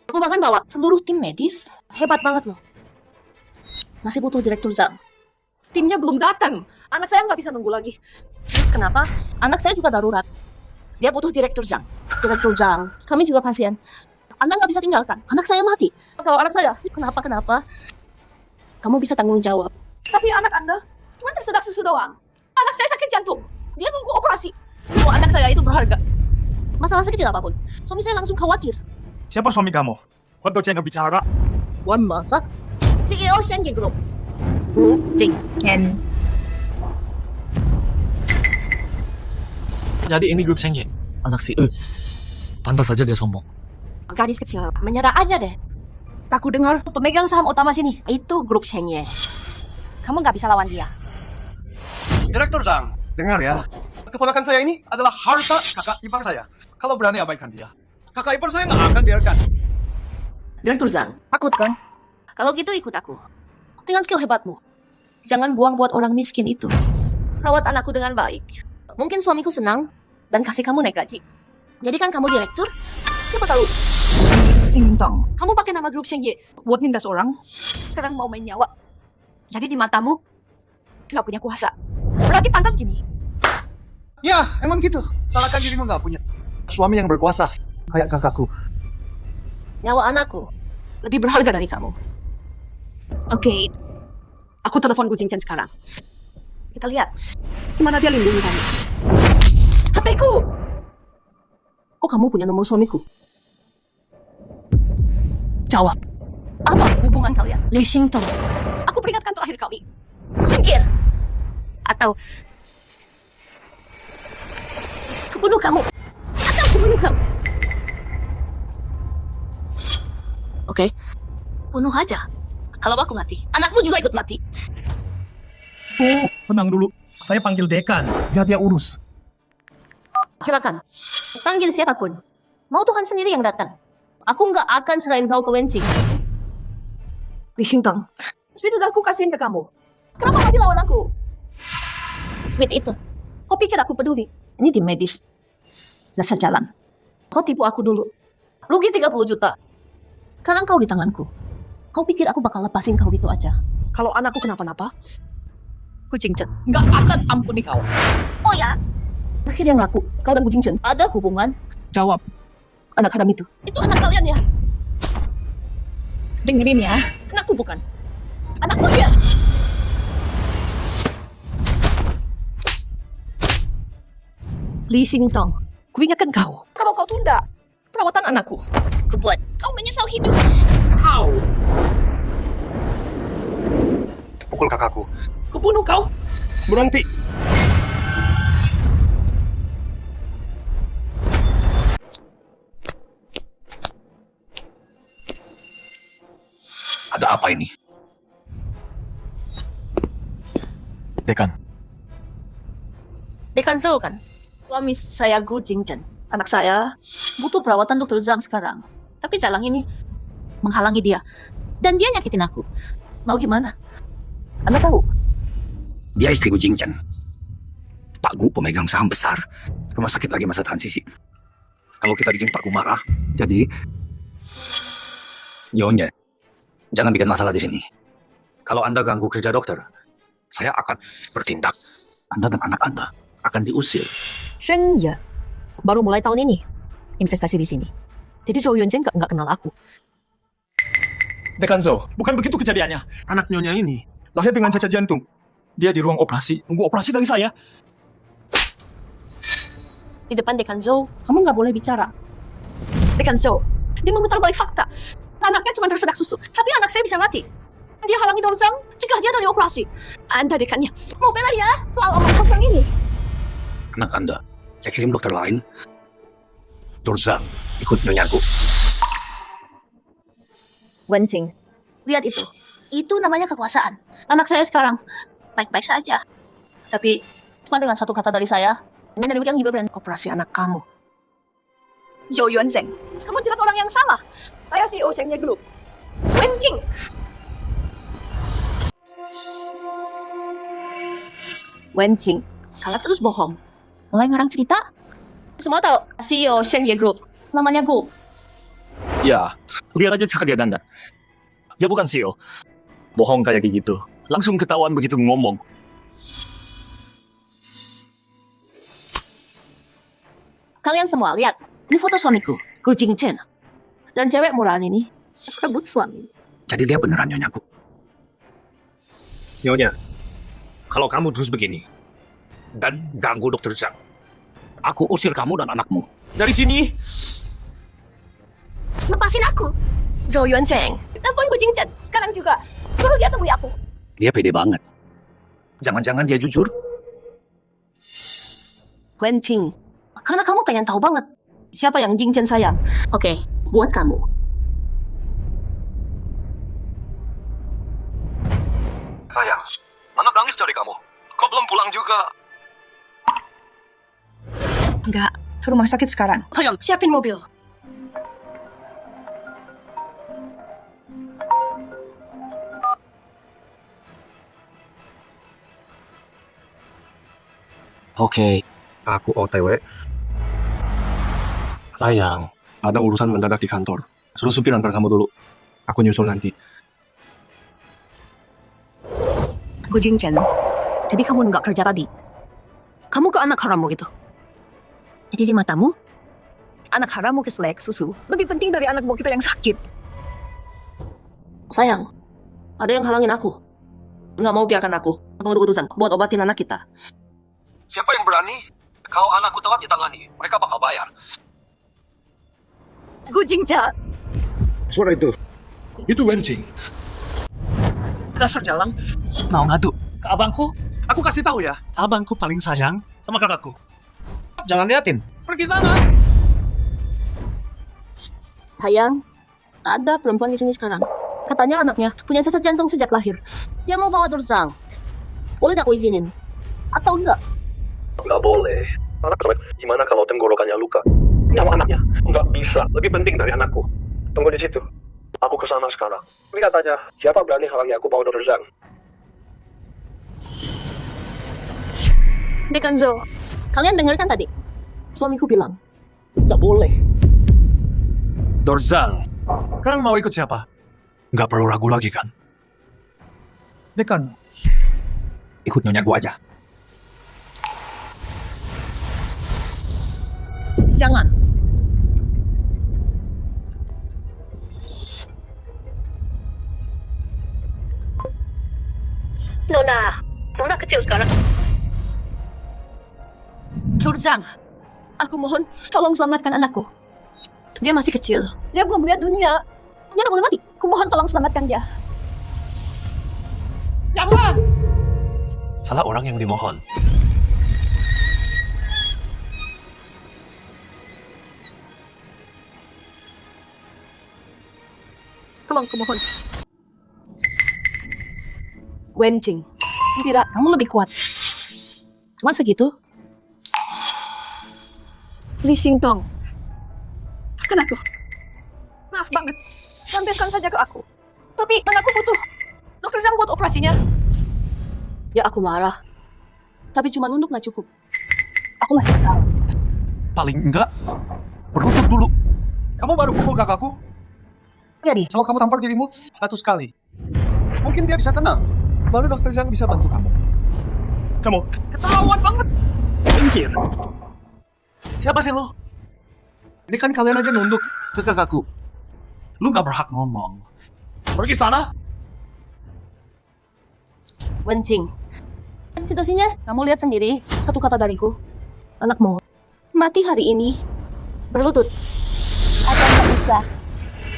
Aku bahkan bawa seluruh tim medis. Hebat banget loh. Masih butuh Direktur Zhang. Timnya belum datang. Anak saya nggak bisa nunggu lagi. Terus kenapa? Anak saya juga darurat. Dia butuh Direktur Zhang. Direktur Zhang, kami juga pasien. Anda nggak bisa tinggalkan. Anak saya mati. Kalau anak saya, Kenapa? Kamu bisa tanggung jawab. tapi anak Anda cuma tersedak susu doang. Anak saya sakit jantung. Dia nunggu operasi. Oh, anak saya itu berharga. Masalah sekecil apapun, suami saya langsung khawatir. Siapa suami kamu? Waktu saya bicara, Wan masak. CEO Shen Ye Group. Gu Jingchen. Jadi ini grup Shengye, anak si Pantas saja dia sombong. Gadis kecil, menyerah aja deh. Aku dengar pemegang saham utama sini itu grup Shengye. Kamu nggak bisa lawan dia. Direktur Zhang, dengar ya. Keponakan saya ini adalah harta kakak ipar saya. Kalau berani abaikan dia, kakak ipar saya nggak akan biarkan. Direktur Zhang, takut kan? Kalau gitu ikut aku. Dengan skill hebatmu. Jangan buang buat orang miskin itu. Rawat anakku dengan baik. Mungkin suamiku senang dan kasih kamu naik gaji. Jadikan kamu direktur, siapa tahu. Xingtong. Kamu pakai nama grup Shengye buat nindas orang. Sekarang mau main nyawa. Jadi di matamu nggak punya kuasa. Berarti pantas gini. Ya, emang gitu. Salahkan dirimu nggak punya suami yang berkuasa kayak kakakku. Nyawa anakku lebih berharga dari kamu. Oke, aku telepon Gu Jingchen sekarang. Kita lihat. Gimana dia lindungi kamu? HP-ku! Oh, kamu punya nomor suamiku? Jawab. Apa hubungan kalian? Li Xingtong. Aku peringatkan terakhir kali. Singkir. Atau bunuh kamu. Atau aku bunuh kamu. Oke. Bunuh aja. Kalau aku mati, anakmu juga ikut mati. Tenang dulu. Saya panggil dekan. Biar dia urus. Silakan. Panggil siapapun. Mau Tuhan sendiri yang datang. Aku nggak akan serahin kau ke Wencing. Li Xingtong, Sweet udah aku kasihin ke kamu. Kenapa masih lawan aku? Sweet itu. Kau pikir aku peduli? Ini tim medis. Dasar jalan. Kau tipu aku dulu. Rugi 30 juta. Sekarang kau di tanganku. Kau pikir aku bakal lepasin kau gitu aja? Kalau anakku kenapa-napa, Gu Jingchen nggak akan ampuni kau. Oh ya? Akhirnya ngaku. Kau dan Gu Jingchen ada hubungan? Jawab. Anak haram itu. Itu anak kalian ya? Dengerin ya. Anakku bukan. Anakku dia. Li Xingtong, ku ingatkan kau. Kalau kau tunda perawatan anakku, Kubuat. kau menyesal hidup. Kau! Pukul kakakku. Kubunuh kau. Berhenti. Ada apa ini? Dekan. Dekan Zhou kan? Suami saya Gu Jingchen. Anak saya butuh perawatan dokter Zhang sekarang. Tapi jalan ini menghalangi dia. Dan dia nyakitin aku. Mau gimana? Anda tahu? Dia istri Gu Jingchen. Pak Gu pemegang saham besar. Rumah sakit lagi masa transisi. Kalau kita bikin Pak Gu marah, jadi Nyonya, jangan bikin masalah di sini. Kalau Anda ganggu kerja dokter, saya akan bertindak. Anda dan anak Anda akan diusir. Shengye baru mulai tahun ini investasi di sini. Jadi Zhou Yuanzhen nggak kenal aku. Dekan Zhou, bukan begitu kejadiannya. Anak nyonya ini lahir dengan cacat jantung. Dia di ruang operasi, nunggu operasi dari saya. Di depan Dekan Zhou, kamu nggak boleh bicara. Dekan Zhou, dia memutar balik fakta. Anaknya cuma tersedak susu, tapi anak saya bisa mati. Dia halangi Dorzang, cegah dia dari operasi. Anda dekatnya mau bela dia soal omong kosong ini. Anak Anda, saya kirim dokter lain. Dorzang, ikut nyonya aku. Wencing, lihat itu. Itu namanya kekuasaan. Anak saya sekarang baik-baik saja. Tapi cuma dengan satu kata dari saya, ini dari yang juga berani Operasi anak kamu. Zhou Yuanzheng, kamu jelas orang yang sama. Saya CEO Shengye Group. Wencing. Wencing, kalau terus bohong, mulai ngarang cerita. Semua tahu CEO Shengye Group. Namanya Gu. Ya, lihat aja cara dia dandan. Dia bukan CEO. Bohong kayak gitu. Langsung ketahuan begitu ngomong. Kalian semua lihat, ini foto suamiku, Gu Jingchen. Dan cewek murahan ini rebut suami. Jadi dia beneran nyonya aku. Nyonya, kalau kamu terus begini dan ganggu dokter Zhang, aku usir kamu dan anakmu dari sini. Lepasin aku. Zhou Yuanzheng, telepon Gu Jingchen sekarang juga. Suruh dia temui aku. Dia pede banget. Jangan-jangan dia jujur? Wencing, karena kamu pengen tahu banget siapa yang Jingchen sayang. Oke, buat kamu. Sayang, anak nangis cari kamu. Kok belum pulang juga? Enggak, ke rumah sakit sekarang. Ayo, siapin mobil. Oke, aku OTW. Sayang, ada urusan mendadak di kantor. Suruh supir antar kamu dulu. Aku nyusul nanti. Gu Jingchen, jadi kamu nggak kerja tadi? Kamu ke anak harammu itu? Jadi di matamu, anak harammu keselak susu lebih penting dari anak buah kita yang sakit. Sayang, ada yang halangin aku. Nggak mau biarkan aku mengambil keputusan buat obatin anak kita. Siapa yang berani? Kalau anakku telat ditangani, mereka bakal bayar. Gu Jingchen. Suara itu Wencing. Dasar jalang. Mau ngadu ke abangku? Aku kasih tahu ya, abangku paling sayang sama kakakku. Jangan liatin. Pergi sana. Sayang, ada perempuan di sini sekarang. Katanya anaknya punya cacat jantung sejak lahir. Dia mau bawa Dorzang. Boleh gak aku izinin? Atau enggak? Nggak boleh. Anak gimana kalau tenggorokannya luka? Nyawa anaknya nggak bisa. Lebih penting dari anakku. Tunggu di situ. Aku kesana sekarang. Lihat aja siapa berani halangi aku bawa Dr. Zhang. Dekanzo, kalian dengar kan tadi? Suamiku bilang, nggak boleh. Dorzang, sekarang mau ikut siapa? Nggak perlu ragu lagi kan? Dekan, Ikut nyonya gua aja. Jangan. Nona kecil sekarang. Dorzang, aku mohon tolong selamatkan anakku. Dia masih kecil. Dia belum melihat dunia. Dia tak boleh mati. Aku mohon tolong selamatkan dia. jangan. Salah orang yang dimohon. Tolong, aku mohon. Wencing, Kira kamu lebih kuat. Cuma segitu? Li Xingtong. Maafkan aku. Maaf banget. Lampiaskan saja ke aku. Tapi anakku butuh dokter Zhang buat operasinya. Ya aku marah. Tapi cuma nunduk nggak cukup. Aku masih kesal. Paling enggak, berlutut dulu. Kamu baru pukul kakakku? Jadi, Kalau kamu tampar dirimu 100 kali, mungkin dia bisa tenang. Baru dokter Zhang bisa bantu kamu. Kamu ketahuan banget. Pinggir. Siapa sih lo? Ini kan kalian aja nunduk ke kakakku. Lu gak berhak ngomong. Pergi sana. Wencing. Situasinya, kamu lihat sendiri. Satu kata dariku. anakmu. Mati hari ini. Berlutut. Atau nggak bisa.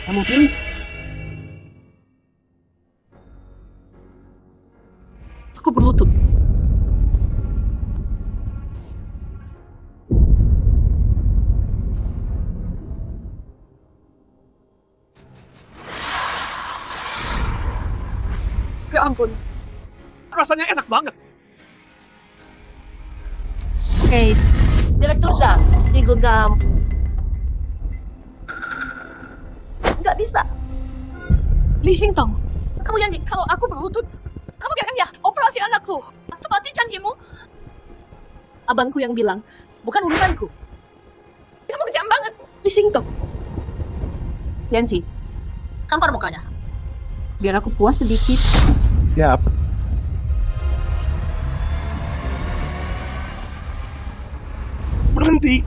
Kamu pilih. Aku berlutut. Ya ampun. Rasanya enak banget. Hey, Direktur Zhang, digenggam. Nggak bisa. Li Xingtong, kamu janji kalau aku berlutut, kamu biarkan dia operasi anakku. Tepati janjimu. Abangku yang bilang, bukan urusanku. Kamu kejam banget. Li Xingtong. Yancy, tampar mukanya. Biar aku puas sedikit. Siap. Berhenti.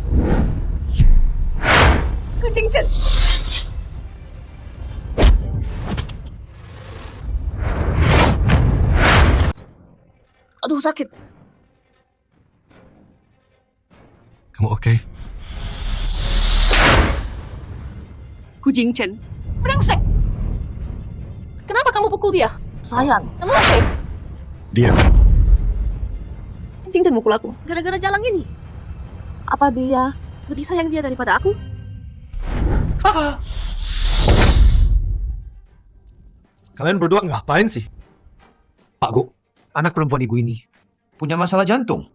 Kucing Chen. Aduh, sakit. Kamu oke? Kucing Chen. Brengsek. Kenapa kamu pukul dia? Sayang, kamu oke? Dia. Kucing Chen mukul aku. Gara-gara jalan ini. Apa dia lebih sayang dia daripada aku? Kalian berdua ngapain sih? Pak Gu, anak perempuan ibu ini punya masalah jantung.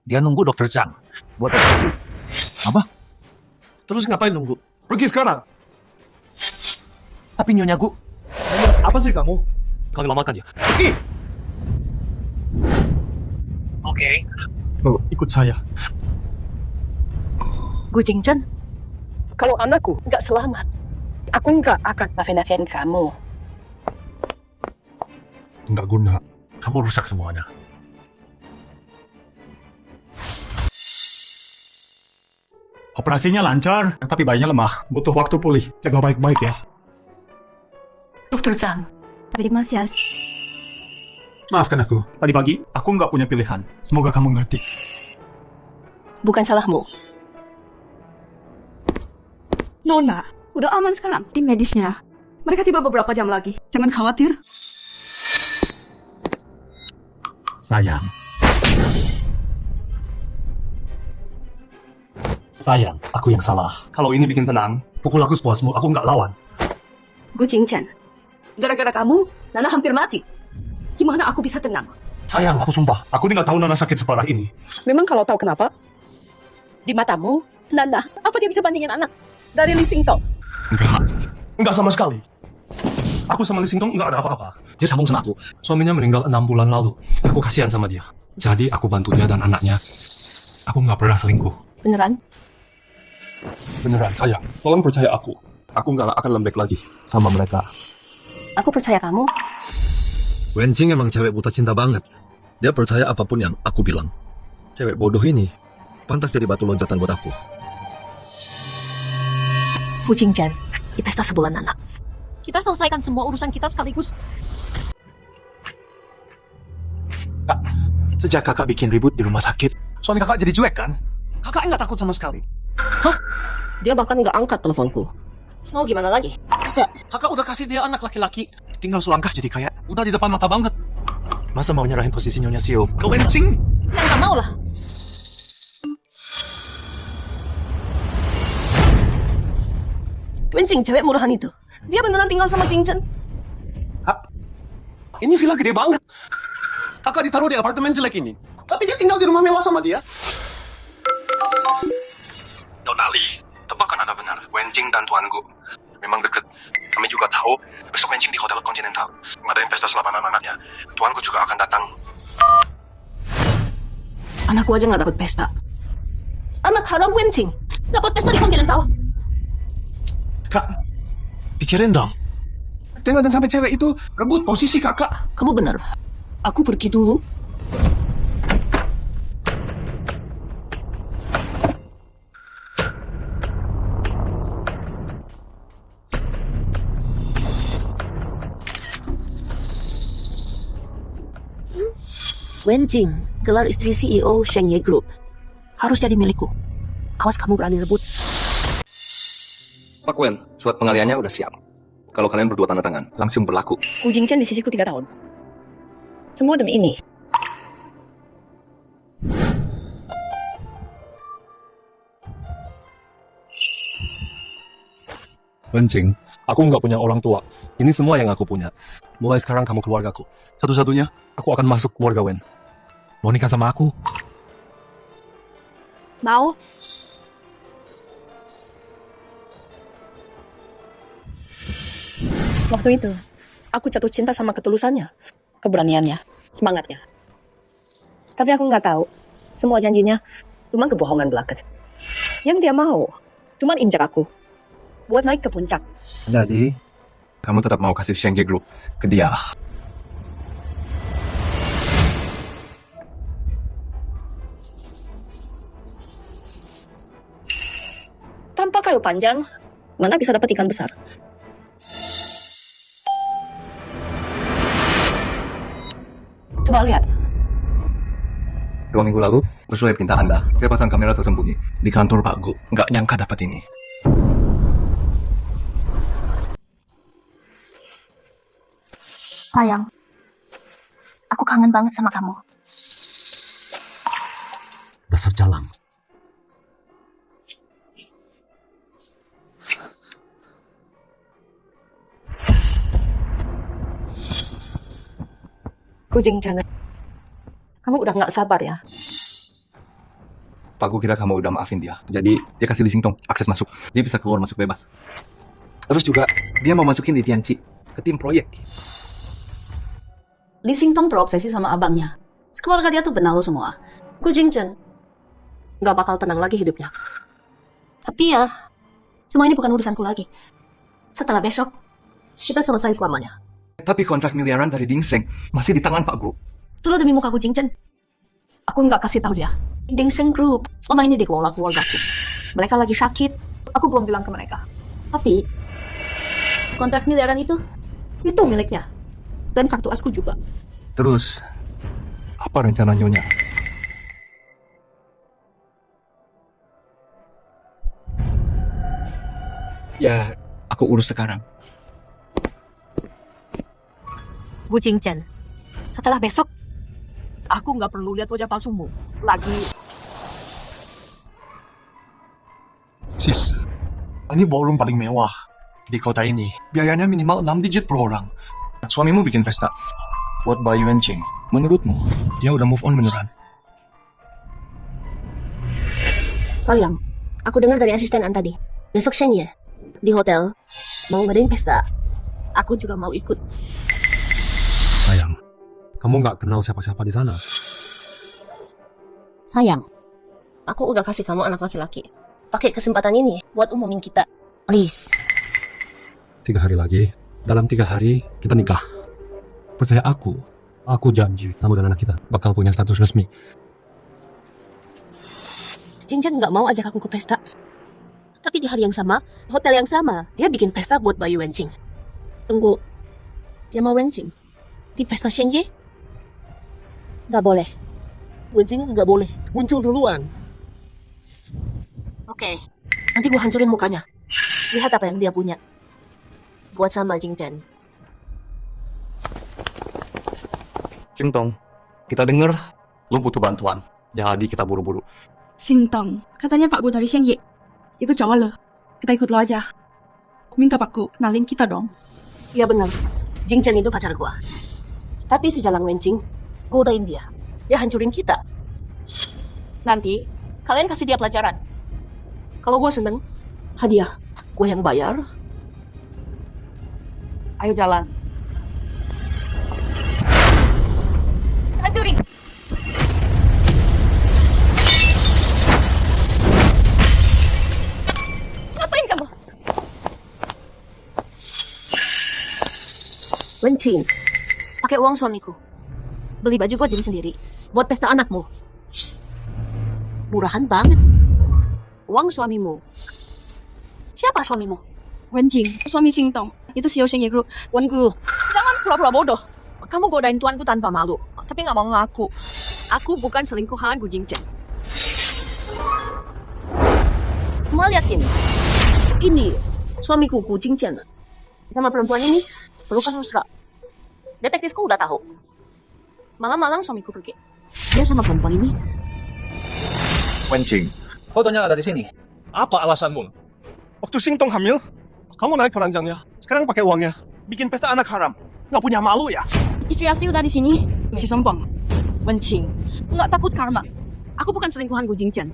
Dia nunggu dokter Chang buat operasi. Apa? Terus ngapain nunggu? Pergi sekarang. Tapi Nyonya Gu, Apa sih kamu? Kami lamakan dia. Pergi. oke. Ikut saya. Kucing Chen. Kalau anakku nggak selamat, aku nggak akan maafin kamu. Nggak guna. Kamu rusak semuanya. Operasinya lancar, tapi bayinya lemah. Butuh waktu pulih. Jaga baik-baik ya. Dokter Zhang, terima kasih. Maafkan aku. Tadi pagi, aku nggak punya pilihan. Semoga kamu ngerti. Bukan salahmu. Nona, udah aman sekarang tim medisnya. Mereka tiba beberapa jam lagi. Jangan khawatir. Sayang. Sayang, aku yang salah. Kalau ini bikin tenang, pukul aku sepuasmu. Aku nggak lawan. Kucing Chen, gara-gara kamu, Nana hampir mati. Gimana aku bisa tenang? Sayang, aku sumpah. Aku tidak tahu Nana sakit separah ini. Memang kalau tahu kenapa? Di matamu, Nana, apa dia bisa bandingin anak dari Li Xingtong? Enggak sama sekali. Aku sama Li Xingtong nggak ada apa-apa. Dia sambung sama aku. Suaminya meninggal 6 bulan lalu. Aku kasihan sama dia. Jadi aku bantu dia dan anaknya. Aku nggak pernah selingkuh. Beneran? Beneran, sayang. Tolong percaya aku. Aku nggak akan lembek lagi sama mereka. Aku percaya kamu. Wenjing emang cewek buta cinta banget. Dia percaya apapun yang aku bilang. Cewek bodoh ini pantas jadi batu loncatan buat aku. Kucing Chen, di pesta sebulan anak. Kita selesaikan semua urusan kita sekaligus. Kak, sejak kakak bikin ribut di rumah sakit, suami kakak jadi cuek kan? Kakak nggak takut sama sekali. Dia bahkan nggak angkat teleponku. Mau gimana lagi? Kakak udah kasih dia anak laki-laki. Tinggal selangkah jadi kaya. Udah di depan mata banget. Masa mau nyerahin posisi Nyonya Sio ke Wencing? Ya nggak mau lah. Wencing, cewek murahan itu. Dia beneran tinggal sama Jing Chen. Ini villa gede banget. Kakak ditaruh di apartemen jelek ini. Tapi dia tinggal di rumah mewah sama dia. Donali, tebakan Anda benar. Wencing dan Tuanku memang deket. Kami juga tahu besok Wencing di Hotel Continental ngadain pesta selapan anak-anaknya. Tuanku juga akan datang. Anakku aja nggak dapat pesta. Anak haram Wencing dapat pesta di Continental. Kak, pikirin dong. Jangan sampai cewek itu rebut posisi kakak. Kamu benar. Aku pergi dulu. Wencing, gelar istri CEO Shengye Group, harus jadi milikku. Awas kamu berani rebut. Pak Wen, surat pengaliannya udah siap. Kalau kalian berdua tanda tangan, langsung berlaku. Hu Jingchen di sisiku 3 tahun. Semua demi ini. Wencing, aku nggak punya orang tua. Ini semua yang aku punya. Mulai sekarang kamu keluargaku. Satu-satunya, aku akan masuk keluarga Wen. Mau nikah sama aku? Mau? Waktu itu, aku jatuh cinta sama ketulusannya, keberaniannya, semangatnya. Tapi aku nggak tahu, semua janjinya cuma kebohongan belaka. Yang dia mau, cuma injak aku, buat naik ke puncak. Jadi, kamu tetap mau kasih Shengye Group ke dia? Tanpa kayu panjang, mana bisa dapat ikan besar? Coba lihat. 2 minggu lalu, sesuai perintah Anda, saya pasang kamera tersembunyi di kantor Pak Gu. Nggak nyangka dapat ini. Sayang, aku kangen banget sama kamu. Dasar jalan. Kucing jangan. Kamu udah nggak sabar ya? Pak Gu kira kamu udah maafin dia. Jadi, dia kasih Li Xingtong akses masuk. Dia bisa keluar masuk bebas. Terus juga, dia mau masukin Li Tianqi ke tim proyek. Li Xingtong terobsesi sama abangnya. Keluarga dia tuh benar semua. Gu Jingzhen nggak bakal tenang lagi hidupnya. Tapi ya, semua ini bukan urusanku lagi. Setelah besok, kita selesai selamanya. Tapi kontrak miliaran dari Ding Seng masih di tangan Pak Gu. Dulu demi muka Gu Jingzhen, aku nggak kasih tahu dia. Ding Seng Group selama ini dikelola keluargaku. Mereka lagi sakit, aku belum bilang ke mereka. Tapi kontrak miliaran itu miliknya. Dan kartu asku juga. Terus, apa rencana Nyonya? Ya, aku urus sekarang. Gu Jingzhen, setelah besok, aku nggak perlu lihat wajah palsumu lagi. Sis, ini ballroom paling mewah di kota ini. Biayanya minimal 6 digit per orang. Suamimu bikin pesta buat bayi Wencing. Menurutmu, dia udah move on beneran? Sayang, aku dengar dari asisten An tadi. Besok Shengye di hotel mau ngadain pesta. Aku juga mau ikut. Sayang, kamu nggak kenal siapa-siapa di sana. Sayang, aku udah kasih kamu anak laki-laki. Pakai kesempatan ini buat umumin kita. Please. 3 hari lagi, dalam 3 hari kita nikah. Percaya aku janji kamu dan anak kita bakal punya status resmi. Jingzhen nggak mau ajak aku ke pesta. Tapi di hari yang sama, hotel yang sama, dia bikin pesta buat bayi Wencing. Tunggu, dia mau Wencing di pesta Shengye? Nggak boleh. Wencing nggak boleh muncul duluan. Oke, nanti gue hancurin mukanya. Lihat apa yang dia punya. Buat sama Jingzhen. Xingtong, kita denger lu butuh bantuan. Jadi kita buru-buru. Xingtong, katanya Pak Gu dari Shengye. Itu cowok lo. Kita ikut lo aja. Minta Pak Gu kenalin kita dong. Iya benar. Jingzhen itu pacar gua. Tapi si Jalang Wencing godain dia. Dia hancurin kita. Nanti kalian kasih dia pelajaran. Kalau gua seneng, hadiah. Gua yang bayar. Ayo jalan. Hancurin. Ngapain kamu? Wencing, pakai uang suamiku. Beli baju buat diri sendiri. Buat pesta anakmu. Murahan banget. Uang suamimu. Siapa suamimu? Wencing, suami Xingtong. Itu CEO Shengye Group. Wangu, jangan pura-pura bodoh. Kamu godain tuanku tanpa malu, tapi nggak mau ngaku. Aku bukan selingkuhan Gu Jingzhen. Mau lihat ini? Ini suamiku Gu Jingzhen. Sama perempuan ini pelukan mesra. Detektifku udah tahu. Malam-malam suamiku pergi. Dia sama perempuan ini. Wencing, fotonya ada di sini. Apa alasanmu? Waktu Xingtong hamil, Kamu naik keranjangnya, sekarang pakai uangnya. Bikin pesta anak haram. Nggak punya malu ya? Istri asli udah di sini. Masih sombong. Wencing. Nggak takut karma. Aku bukan selingkuhan Gu Jingchen.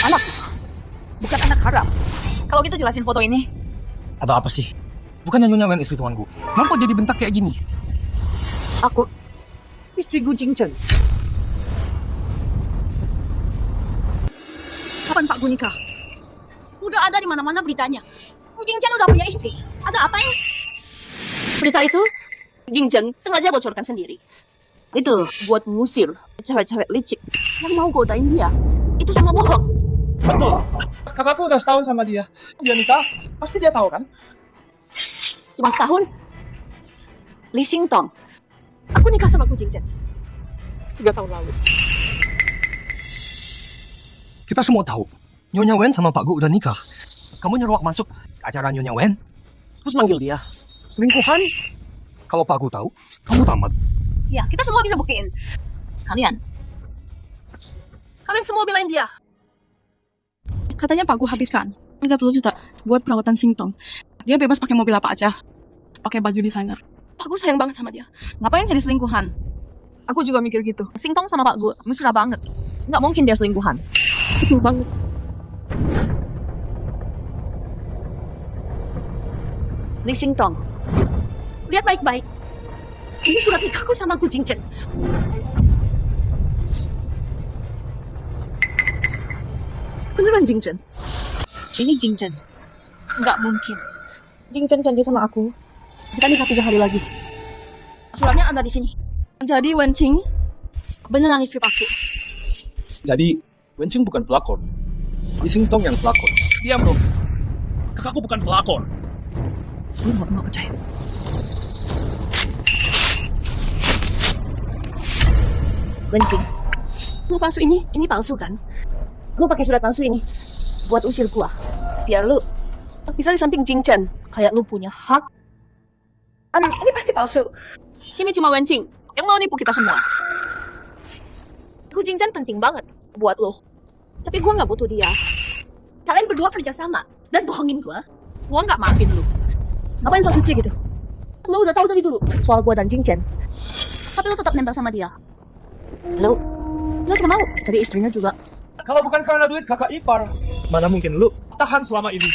Anak. Bukan anak haram. Kalau gitu jelasin foto ini. Ada apa sih? Bukannya Nyonya Wen istri tuanku. Kenapa dia dibentak kayak gini? Aku istri Gu Jingchen. Kapan Pak Gu nikah? Udah ada di mana-mana beritanya. Gu Jingchen udah punya istri. Ada apa ini? Berita itu, Jingchen sengaja bocorkan sendiri. Itu buat ngusir cewek-cewek licik yang mau godain dia. Itu semua bohong. Betul. Kakakku udah setahun sama dia. Dia nikah, pasti dia tahu kan? Cuma setahun. Li Xingtong. Aku nikah sama Gu Jingchen 3 tahun lalu. Kita semua tahu. Nyonya Wen sama Pak Gu udah nikah. Kamu nyuruh aku masuk ke acara Nyonya Wen? Terus manggil dia. Selingkuhan? Kalau Pak Gu tahu, kamu tamat. Ya, kita semua bisa buktiin. Kalian semua belain dia. Katanya Pak Gu habiskan 30 juta buat perawatan Singtong. Dia bebas pakai mobil apa aja. Pakai baju desainer. Pak Gu sayang banget sama dia. Ngapain jadi selingkuhan? Aku juga mikir gitu. Singtong sama Pak Gu mesra banget. Nggak mungkin dia selingkuhan. Betul banget. Li Xingtong. Lihat baik-baik. Ini surat nikahku sama Gu Jingchen. Beneran Jingchen? Ini Jingchen. Nggak mungkin. Jingchen janji sama aku. Kita nikah 3 hari lagi. Suratnya ada di sini. Jadi Wencing Beneran istri Pak Gu. Jadi, Wencing bukan pelakor. Li Xingtong yang pelakor. Diam dong. Kakakku bukan pelakor. Lu nggak percaya? Wencing. Lu palsu ini palsu kan? Lu pakai surat palsu ini buat usir gua. Biar lu bisa di samping Jingchen. Kayak lu punya hak. Ini pasti palsu. Ini cuma Wencing yang mau nipu kita semua. Gu Jingchen penting banget buat lo. Tapi gua nggak butuh dia. Kalian berdua kerja sama dan bohongin gua. Gua nggak maafin lu. Ngapain sok suci gitu? Lo udah tahu dari dulu soal gua dan Jingchen. Tapi lo tetap nempel sama dia. Lo juga mau jadi istrinya juga. Kalau bukan karena duit kakak ipar, mana mungkin lu tahan selama ini?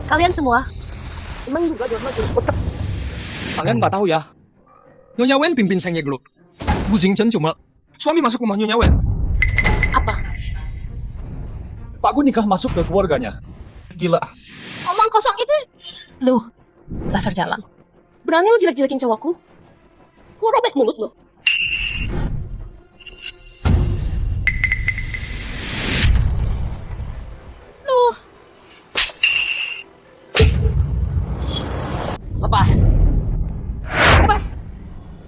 Kalian semua emang juga jodoh jadi otak. Kalian nggak tahu ya? Nyonya Wen pimpin Shengye Group. Gu Jingchen cuma suami masuk rumah Nyonya Wen. Apa? Pak Gu nikah masuk ke keluarganya. Gila. Omong kosong itu. Lu, dasar jalang. Berani lu jelek-jelekin cowokku? Gua robek mulut lu. Lepas.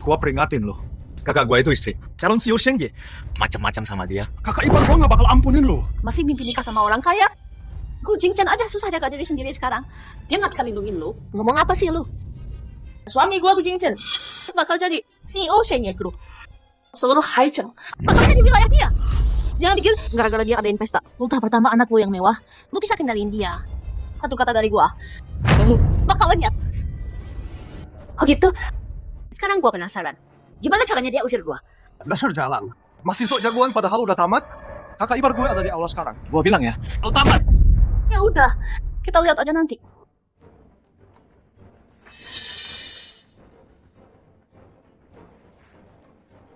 Gua peringatin lo. Kakak gua itu istri. Calon CEO Shengye. Macam-macam sama dia. Kakak ipar gua nggak bakal ampunin lu. Masih mimpi nikah sama orang kaya? Gu Jingchen aja susah jaga diri sendiri sekarang. Dia nggak bisa lindungin lu. Ngomong apa sih lu? Suami gua Gu Jingchen bakal jadi CEO Shengye Group. Seluruh Haicheng bakal jadi wilayah dia. Jangan pikir gara-gara dia adain pesta. Ultah pertama anak lu yang mewah, lu bisa kendalin dia. Satu kata dari gua, lu bakal lenyap. Oh gitu? Sekarang gua penasaran. Gimana caranya dia usir gua? Dasar jalang. Masih sok jagoan padahal udah tamat. Kakak ipar gue ada di aula sekarang. Gua bilang ya, lu tamat. Ya udah, kita lihat aja nanti.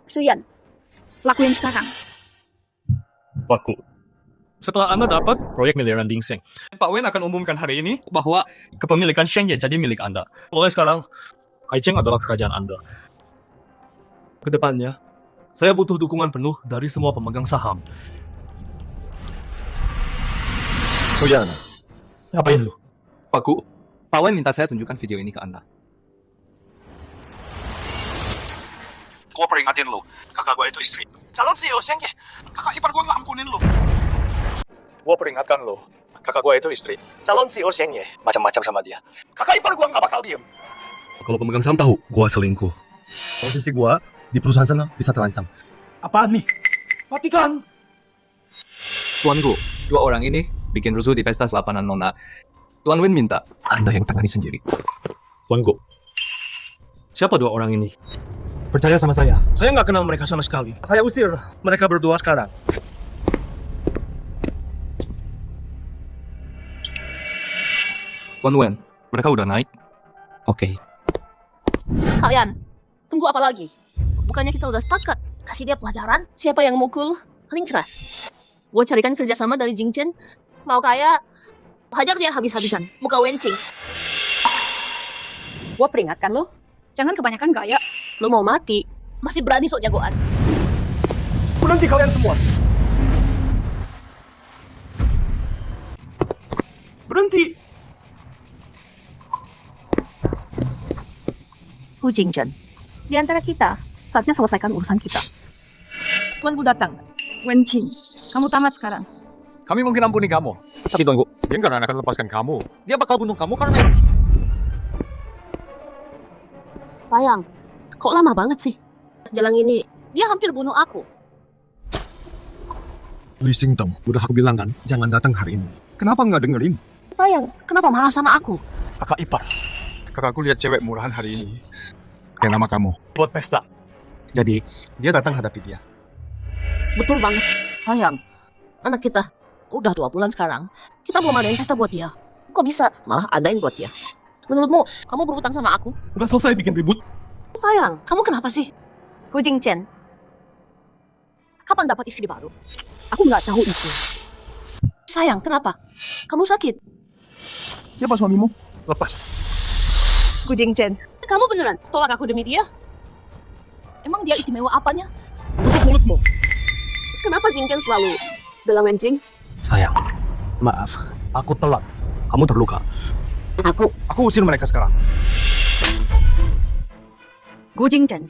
Suyan, lakuin sekarang. Pak Gu, setelah Anda dapat proyek miliaran Dingseng, Pak Wen akan umumkan hari ini bahwa kepemilikan Shengye jadi milik Anda. Mulai sekarang, Haicheng adalah kerajaan Anda. Kedepannya, saya butuh dukungan penuh dari semua pemegang saham. Soyan, Ngapain lu? Pak Gu, Pak Wen minta saya tunjukkan video ini ke Anda. Gua peringatin lu, kakak gua itu istri. Calon CEO Shengye. Kakak ipar gua nggak ampunin lu. Gua peringatkan lu, kakak gua itu istri. Calon CEO Shengye. Macam-macam sama dia. Kakak ipar gua nggak bakal diem. Kalau pemegang saham tahu gua selingkuh, posisi gua di perusahaan sana bisa terancam. Apaan nih? Matikan! Tuanku, 2 orang ini bikin rusuh di pesta selapanan Nona. Tuan Wen minta Anda yang tangani sendiri. Tuan Go, siapa dua orang ini? Percaya sama saya. Saya nggak kenal mereka sama sekali. Saya usir mereka berdua sekarang. Tuan Wen, mereka udah naik. Oke. Kalian, tunggu apa lagi? Bukannya kita udah sepakat kasih dia pelajaran? Siapa yang mukul paling keras? Gue carikan kerjasama dari Jingchen. Mau kaya, hajar dia habis-habisan. Muka Wencing. Gue peringatkan lo, jangan kebanyakan gaya. Lo mau mati, masih berani sok jagoan. Berhenti kalian semua. Berhenti. Hu Jingchen, di antara kita, saatnya selesaikan urusan kita. Tuanku datang. Wencing, kamu tamat sekarang. Kami mungkin ampuni kamu. Tapi Tuan Go, dia nggak akan lepaskan kamu. Dia bakal bunuh kamu karena... Sayang, kok lama banget sih? Jalan ini, dia hampir bunuh aku. Li Xingtong, udah aku bilang kan, jangan datang hari ini. Kenapa nggak dengerin? Sayang, kenapa marah sama aku? Kakak ipar. Kakakku lihat cewek murahan hari ini. Kayak nama kamu. Buat pesta. Jadi, dia datang hadapi dia. Betul banget. Sayang, anak kita udah 2 bulan sekarang. Kita belum adain pesta buat dia. Kok bisa malah adain buat dia? Menurutmu, kamu berhutang sama aku? Udah selesai bikin ribut. Sayang, kamu kenapa sih? Hu Jingchen, Kapan dapat istri baru? Aku nggak tahu itu. Sayang, kenapa? Kamu sakit? Siapa suamimu? Lepas. Hu Jingchen, Kamu beneran tolak aku demi dia? Emang dia istimewa apanya? Tutup mulutmu. Kenapa Jingchen selalu bilang Wencing? Sayang, maaf. Aku telat. Kamu terluka. Aku usir mereka sekarang. Hu Jingchen,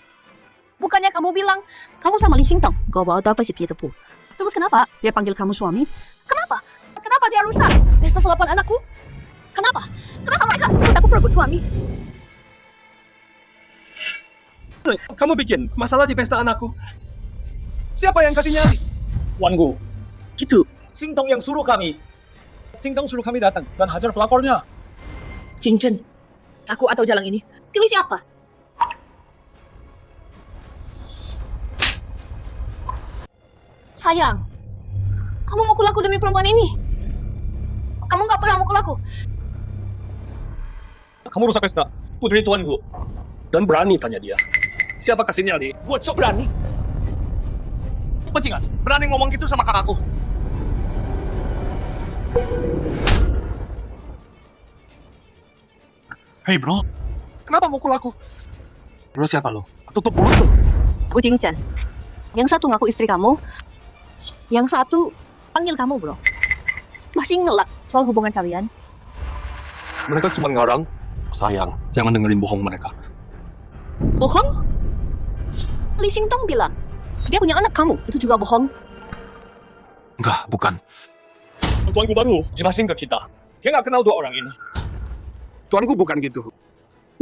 Bukannya kamu bilang kamu sama Li Xingtong? gak bawa apa sih dia tepu. Terus kenapa dia panggil kamu suami? Kenapa? Kenapa dia rusak pesta sulapan anakku? Kenapa? Kenapa mereka sebut aku perebut suami? Kamu bikin masalah di pesta anakku. Siapa yang kasihnya? Tuan Go, gitu. Xingtong yang suruh kami. Xingtong suruh kami datang dan hajar pelapornya. Jingchen, aku atau jalan ini? Pilih siapa? Sayang, kamu mukul aku demi perempuan ini. Kamu nggak pernah mukul aku. Kamu rusak pesta. Putri Tuan Go. Dan berani tanya dia. Siapa kasihnya, Li? Buat sok berani. Bajingan, berani ngomong gitu sama kakakku. Hei bro, kenapa mukul aku? Bro siapa lo? Tutup mulut lo. Hu Jingchen, yang satu ngaku istri kamu, yang satu panggil kamu bro. Masih ngelak Soal hubungan kalian, Mereka cuma ngarang. Sayang, jangan dengerin bohong mereka. bohong. Li Xingtong bilang dia punya anak, kamu itu juga bohong. Enggak, bukan. Tuan Go baru jelasin ke kita. Dia nggak kenal dua orang ini. Tuanku bukan gitu.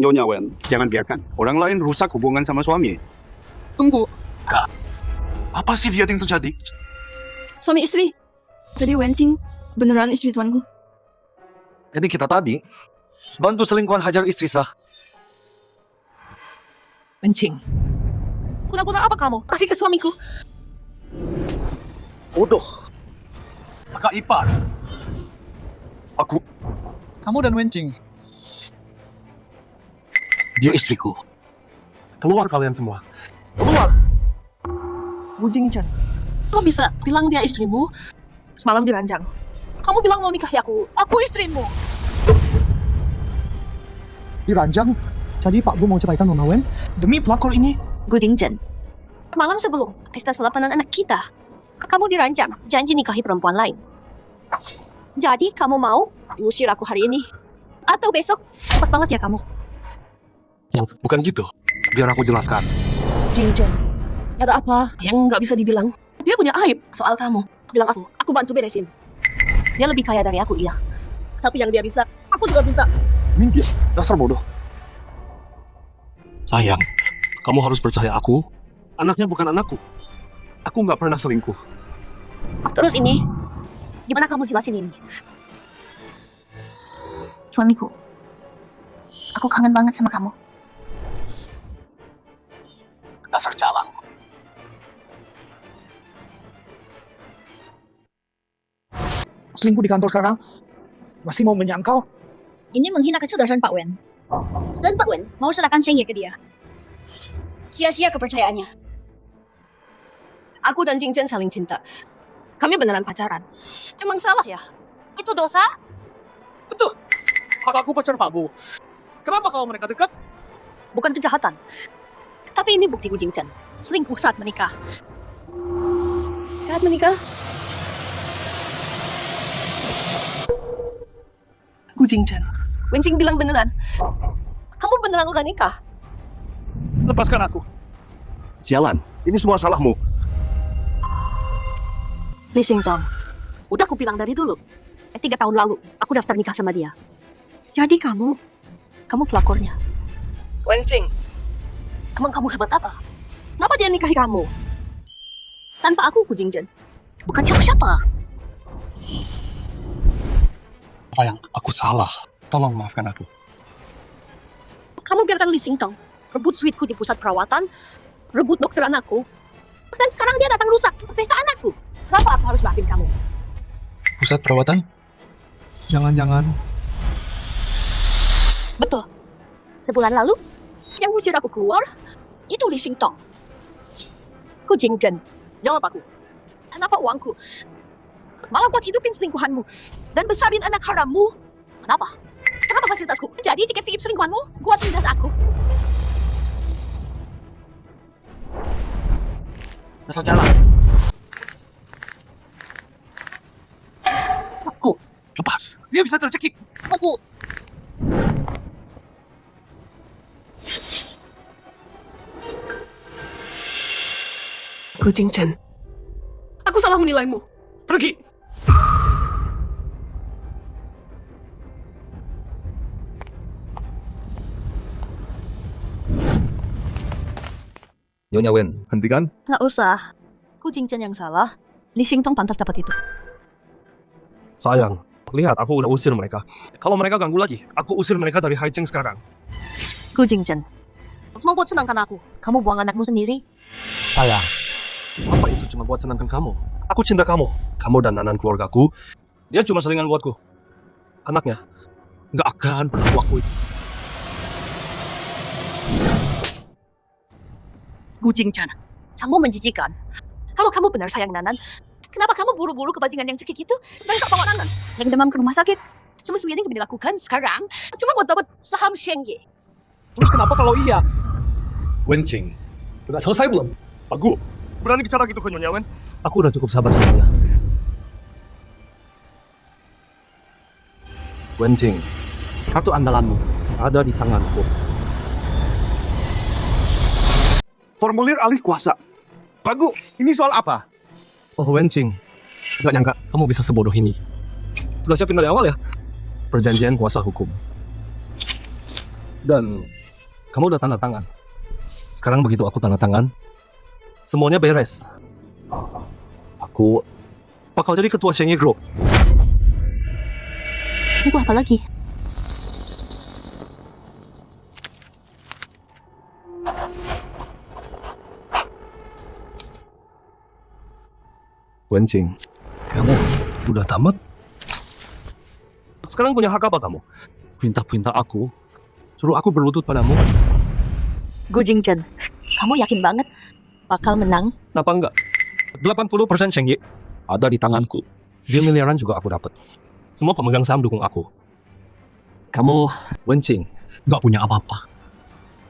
Nyonya Wen, jangan biarkan orang lain rusak hubungan sama suami. Tunggu, Apa sih dia yang terjadi? Suami istri. Jadi Wencing beneran istri tuanku. Jadi kita tadi bantu selingkuhan hajar istri sah. Wencing, guna-guna apa kamu kasih ke suamiku? Bodoh. Kakak ipar. Kamu dan Wencing. Dia istriku. Keluar kalian semua. Hu Jingchen, Kamu bisa bilang dia istrimu semalam diranjang. Kamu bilang mau nikahi aku istrimu. Diranjang. Jadi Pak Gu mau ceraikan Nona Wen demi pelakor ini. Hu Jingchen, Malam sebelum pesta selapanan anak kita, kamu dirancang janji nikahi perempuan lain. Jadi kamu mau diusir aku hari ini? Atau besok? Cepat banget ya kamu. Bukan gitu. Biar aku jelaskan. Jingchen, ada apa yang nggak bisa dibilang? Dia punya aib soal kamu. Bilang aku bantu beresin. Dia lebih kaya dari aku, iya. Tapi yang dia bisa, aku juga bisa. Minggir, dasar bodoh. Sayang, kamu harus percaya aku. Anaknya bukan anakku. Aku nggak pernah selingkuh. Terus ini, gimana kamu jelasin ini? Suamiku, aku kangen banget sama kamu. Dasar jalan. Selingkuh di kantor sekarang? Masih mau menyangkal? Ini menghina kecerdasan Pak Wen. Dan Pak Wen mau serahkan Sheng Ye ke dia. Sia-sia kepercayaannya. Aku dan Jingchen saling cinta. Kami beneran pacaran. Emang salah ya? Itu dosa? Betul. Hak aku pacar Pak Gu. Kenapa kalau mereka dekat? Bukan kejahatan. Tapi ini bukti Gu Jingchen. Selingkuh saat menikah. Saat menikah? Gu Jingchen, Wenjing bilang beneran. Kamu beneran udah nikah? Lepaskan aku. Sialan, ini semua salahmu. Li Xingtong, udah aku bilang dari dulu. 3 tahun lalu, aku daftar nikah sama dia. Jadi kamu pelakornya. Wenjing, Emang kamu hebat apa? Kenapa dia nikahi kamu? Tanpa aku, Gu Jingchen. Bukan siapa-siapa. Sayang, aku salah. Tolong maafkan aku. Kamu biarkan Li Xingtong rebut suiteku di pusat perawatan, rebut dokter anakku, dan sekarang dia datang rusak pesta anakku. Kenapa aku harus maafin kamu? Pusat perawatan? Jangan-jangan. Betul. Sebulan lalu, yang ngusir aku keluar, itu Li Xingtong. Gu Jingchen, jawab aku. Kenapa uangku malah buat hidupin selingkuhanmu dan besarin anak harammu? Kenapa? Kenapa fasilitasku menjadi tiket VIP selingkuhanmu? Gua tindas aku. Dasar jalan. Aku lepas. Dia bisa tercekik. Aku. Gu Jingchen, aku salah menilaimu. Pergi. Nyonya Wen, hentikan. Nggak usah. Gu Jingchen yang salah. Li Xingtong pantas dapat itu. Sayang, lihat aku udah usir mereka. Kalau mereka ganggu lagi, aku usir mereka dari Haicheng sekarang. Gu Jingchen, cuma buat senangkan aku. Kamu buang anakmu sendiri. Sayang, apa itu cuma buat senangkan kamu? Aku cinta kamu. Kamu dan Nanan keluargaku. Dia cuma selingan buatku. Anaknya nggak akan pernah aku. Gu Jingchen, kamu menjijikan. Kalau kamu benar sayang Nanan, kenapa kamu buru-buru kebancingan yang cekik itu dan tak bawa Nanan yang demam ke rumah sakit? Semua yang kamu dilakukan sekarang cuma buat dapat saham Sheng Ye. Terus kenapa kalau iya? Wenjing. Udah selesai belum? Aku berani bicara gitu ke Nyonya Wen? Aku udah cukup sabar sama dia. Wenjing, kartu andalanmu ada di tanganku. Formulir alih kuasa. Pak Gu, ini soal apa? Oh Wenjing, gak nyangka kamu bisa sebodoh ini. Udah siapin dari awal ya? Perjanjian kuasa hukum. Dan kamu udah tanda tangan. Sekarang begitu aku tanda tangan, semuanya beres. Aku bakal jadi ketua Sheng Ye Group. Tunggu apa lagi? Wenjing, kamu udah tamat? Sekarang punya hak apa kamu? Perintah-perintah aku, suruh aku berlutut padamu. Gu Jingchen, kamu yakin banget bakal menang? Kenapa enggak? 80% Sheng Ye ada di tanganku. Deal miliaran juga aku dapat. Semua pemegang saham dukung aku. Kamu, Wenjing, nggak punya apa-apa.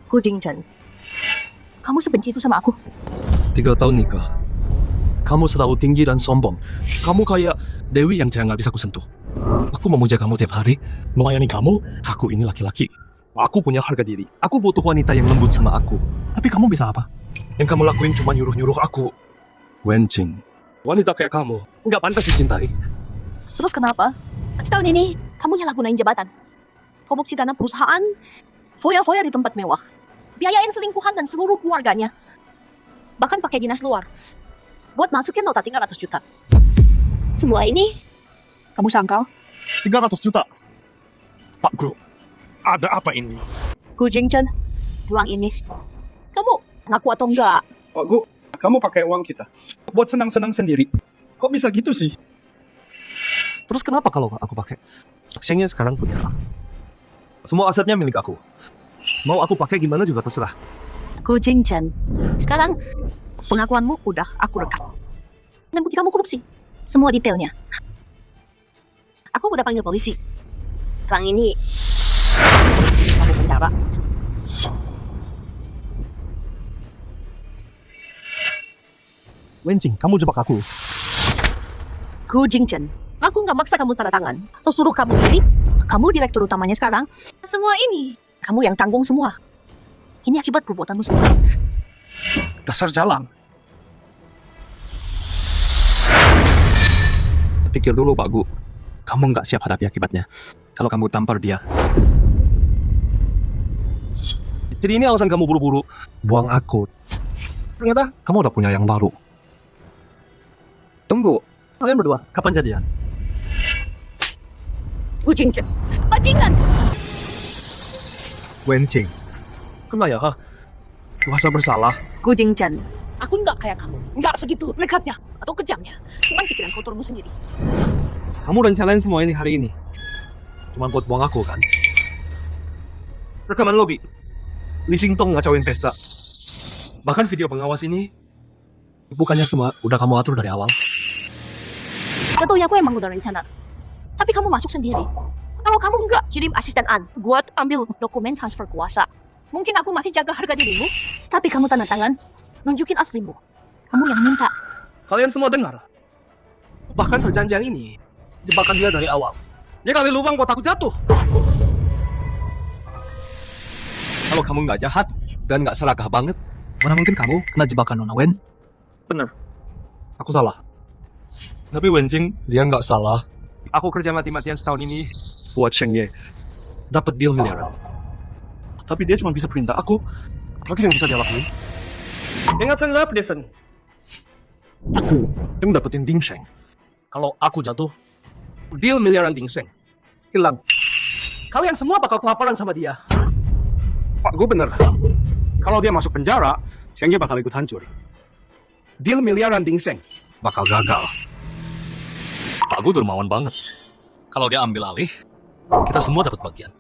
Gu Jingchen, kamu sebenci itu sama aku? 3 tahun nikah. Kamu selalu tinggi dan sombong. Kamu kayak Dewi yang jangan nggak bisa kusentuh. Aku memuja kamu tiap hari, melayani kamu. Aku ini laki-laki. Aku punya harga diri. Aku butuh wanita yang lembut sama aku. Tapi kamu bisa apa? Yang kamu lakuin cuma nyuruh-nyuruh aku. Wenjing, wanita kayak kamu nggak pantas dicintai. Terus kenapa? Setahun ini, kamu nyalahgunain jabatan. Korupsi dana perusahaan, foya-foya di tempat mewah. Biayain selingkuhan dan seluruh keluarganya. Bahkan pakai dinas luar. Buat masukin nota 300 juta. Semua ini, kamu sangkal? 300 juta. Pak Guru, ada apa ini? Gu Jingchen, uang ini. Kamu ngaku atau enggak? Pak Guru, kamu pakai uang kita buat senang-senang sendiri. Kok bisa gitu sih? Terus kenapa kalau aku pakai? Shengye sekarang punya. Semua asetnya milik aku. Mau aku pakai gimana juga terserah. Gu Jingchen, sekarang pengakuanmu udah aku rekam. Dan bukti kamu korupsi. Semua detailnya. Aku udah panggil polisi. Orang ini kamu penjara. Wenjing, kamu jebak aku. Gu Jingchen, aku nggak maksa kamu tanda tangan atau suruh kamu beli. Kamu direktur utamanya sekarang. Semua ini kamu yang tanggung semua. Ini akibat perbuatanmu sendiri. Dasar jalan. Pikir dulu Pak Gu, kamu nggak siap hadapi akibatnya. Kalau kamu tampar dia. Jadi ini alasan kamu buru-buru buang aku. Ternyata kamu udah punya yang baru. Tunggu, kalian berdua kapan jadian? Gu Jingchen, bajingan. Wenjing, kena ya, ha? Merasa bersalah. Gu Jingchen, aku nggak kayak kamu. Nggak segitu nekatnya atau kejamnya. Cuman pikiran kotormu sendiri. Kamu rencanain semua ini hari ini. Cuma buat buang aku kan? Rekaman lobby. Li Xingtong ngacauin pesta. Bahkan video pengawas ini bukannya semua udah kamu atur dari awal. Betul ya, aku emang udah rencana. Tapi kamu masuk sendiri. Kalau kamu nggak kirim asisten An buat ambil dokumen transfer kuasa. Mungkin aku masih jaga harga dirimu. Tapi kamu tanda tangan, nunjukin aslimu. Kamu yang minta. Kalian semua dengar? Bahkan perjanjian ini jebakan dia dari awal. Dia kali lubang buat aku jatuh. Kalau kamu nggak jahat dan nggak serakah banget, mana mungkin kamu kena jebakan Nona Wen? Bener. Aku salah. Tapi Wenjing, dia nggak salah. Aku kerja mati-matian setahun ini buat Shengye. Dapat deal miliaran. Tapi dia cuma bisa perintah aku. Apalagi yang bisa dia lakuin? Ingat saya Desen. Aku yang dapetin Ding Sheng. Kalau aku jatuh, deal miliaran Ding Sheng hilang. Kalian semua bakal kelaparan sama dia. Pak Gu bener. Kalau dia masuk penjara, Shengye bakal ikut hancur. Deal miliaran Ding Sheng bakal gagal. Pak Gu dermawan banget. Kalau dia ambil alih, kita semua dapat bagian.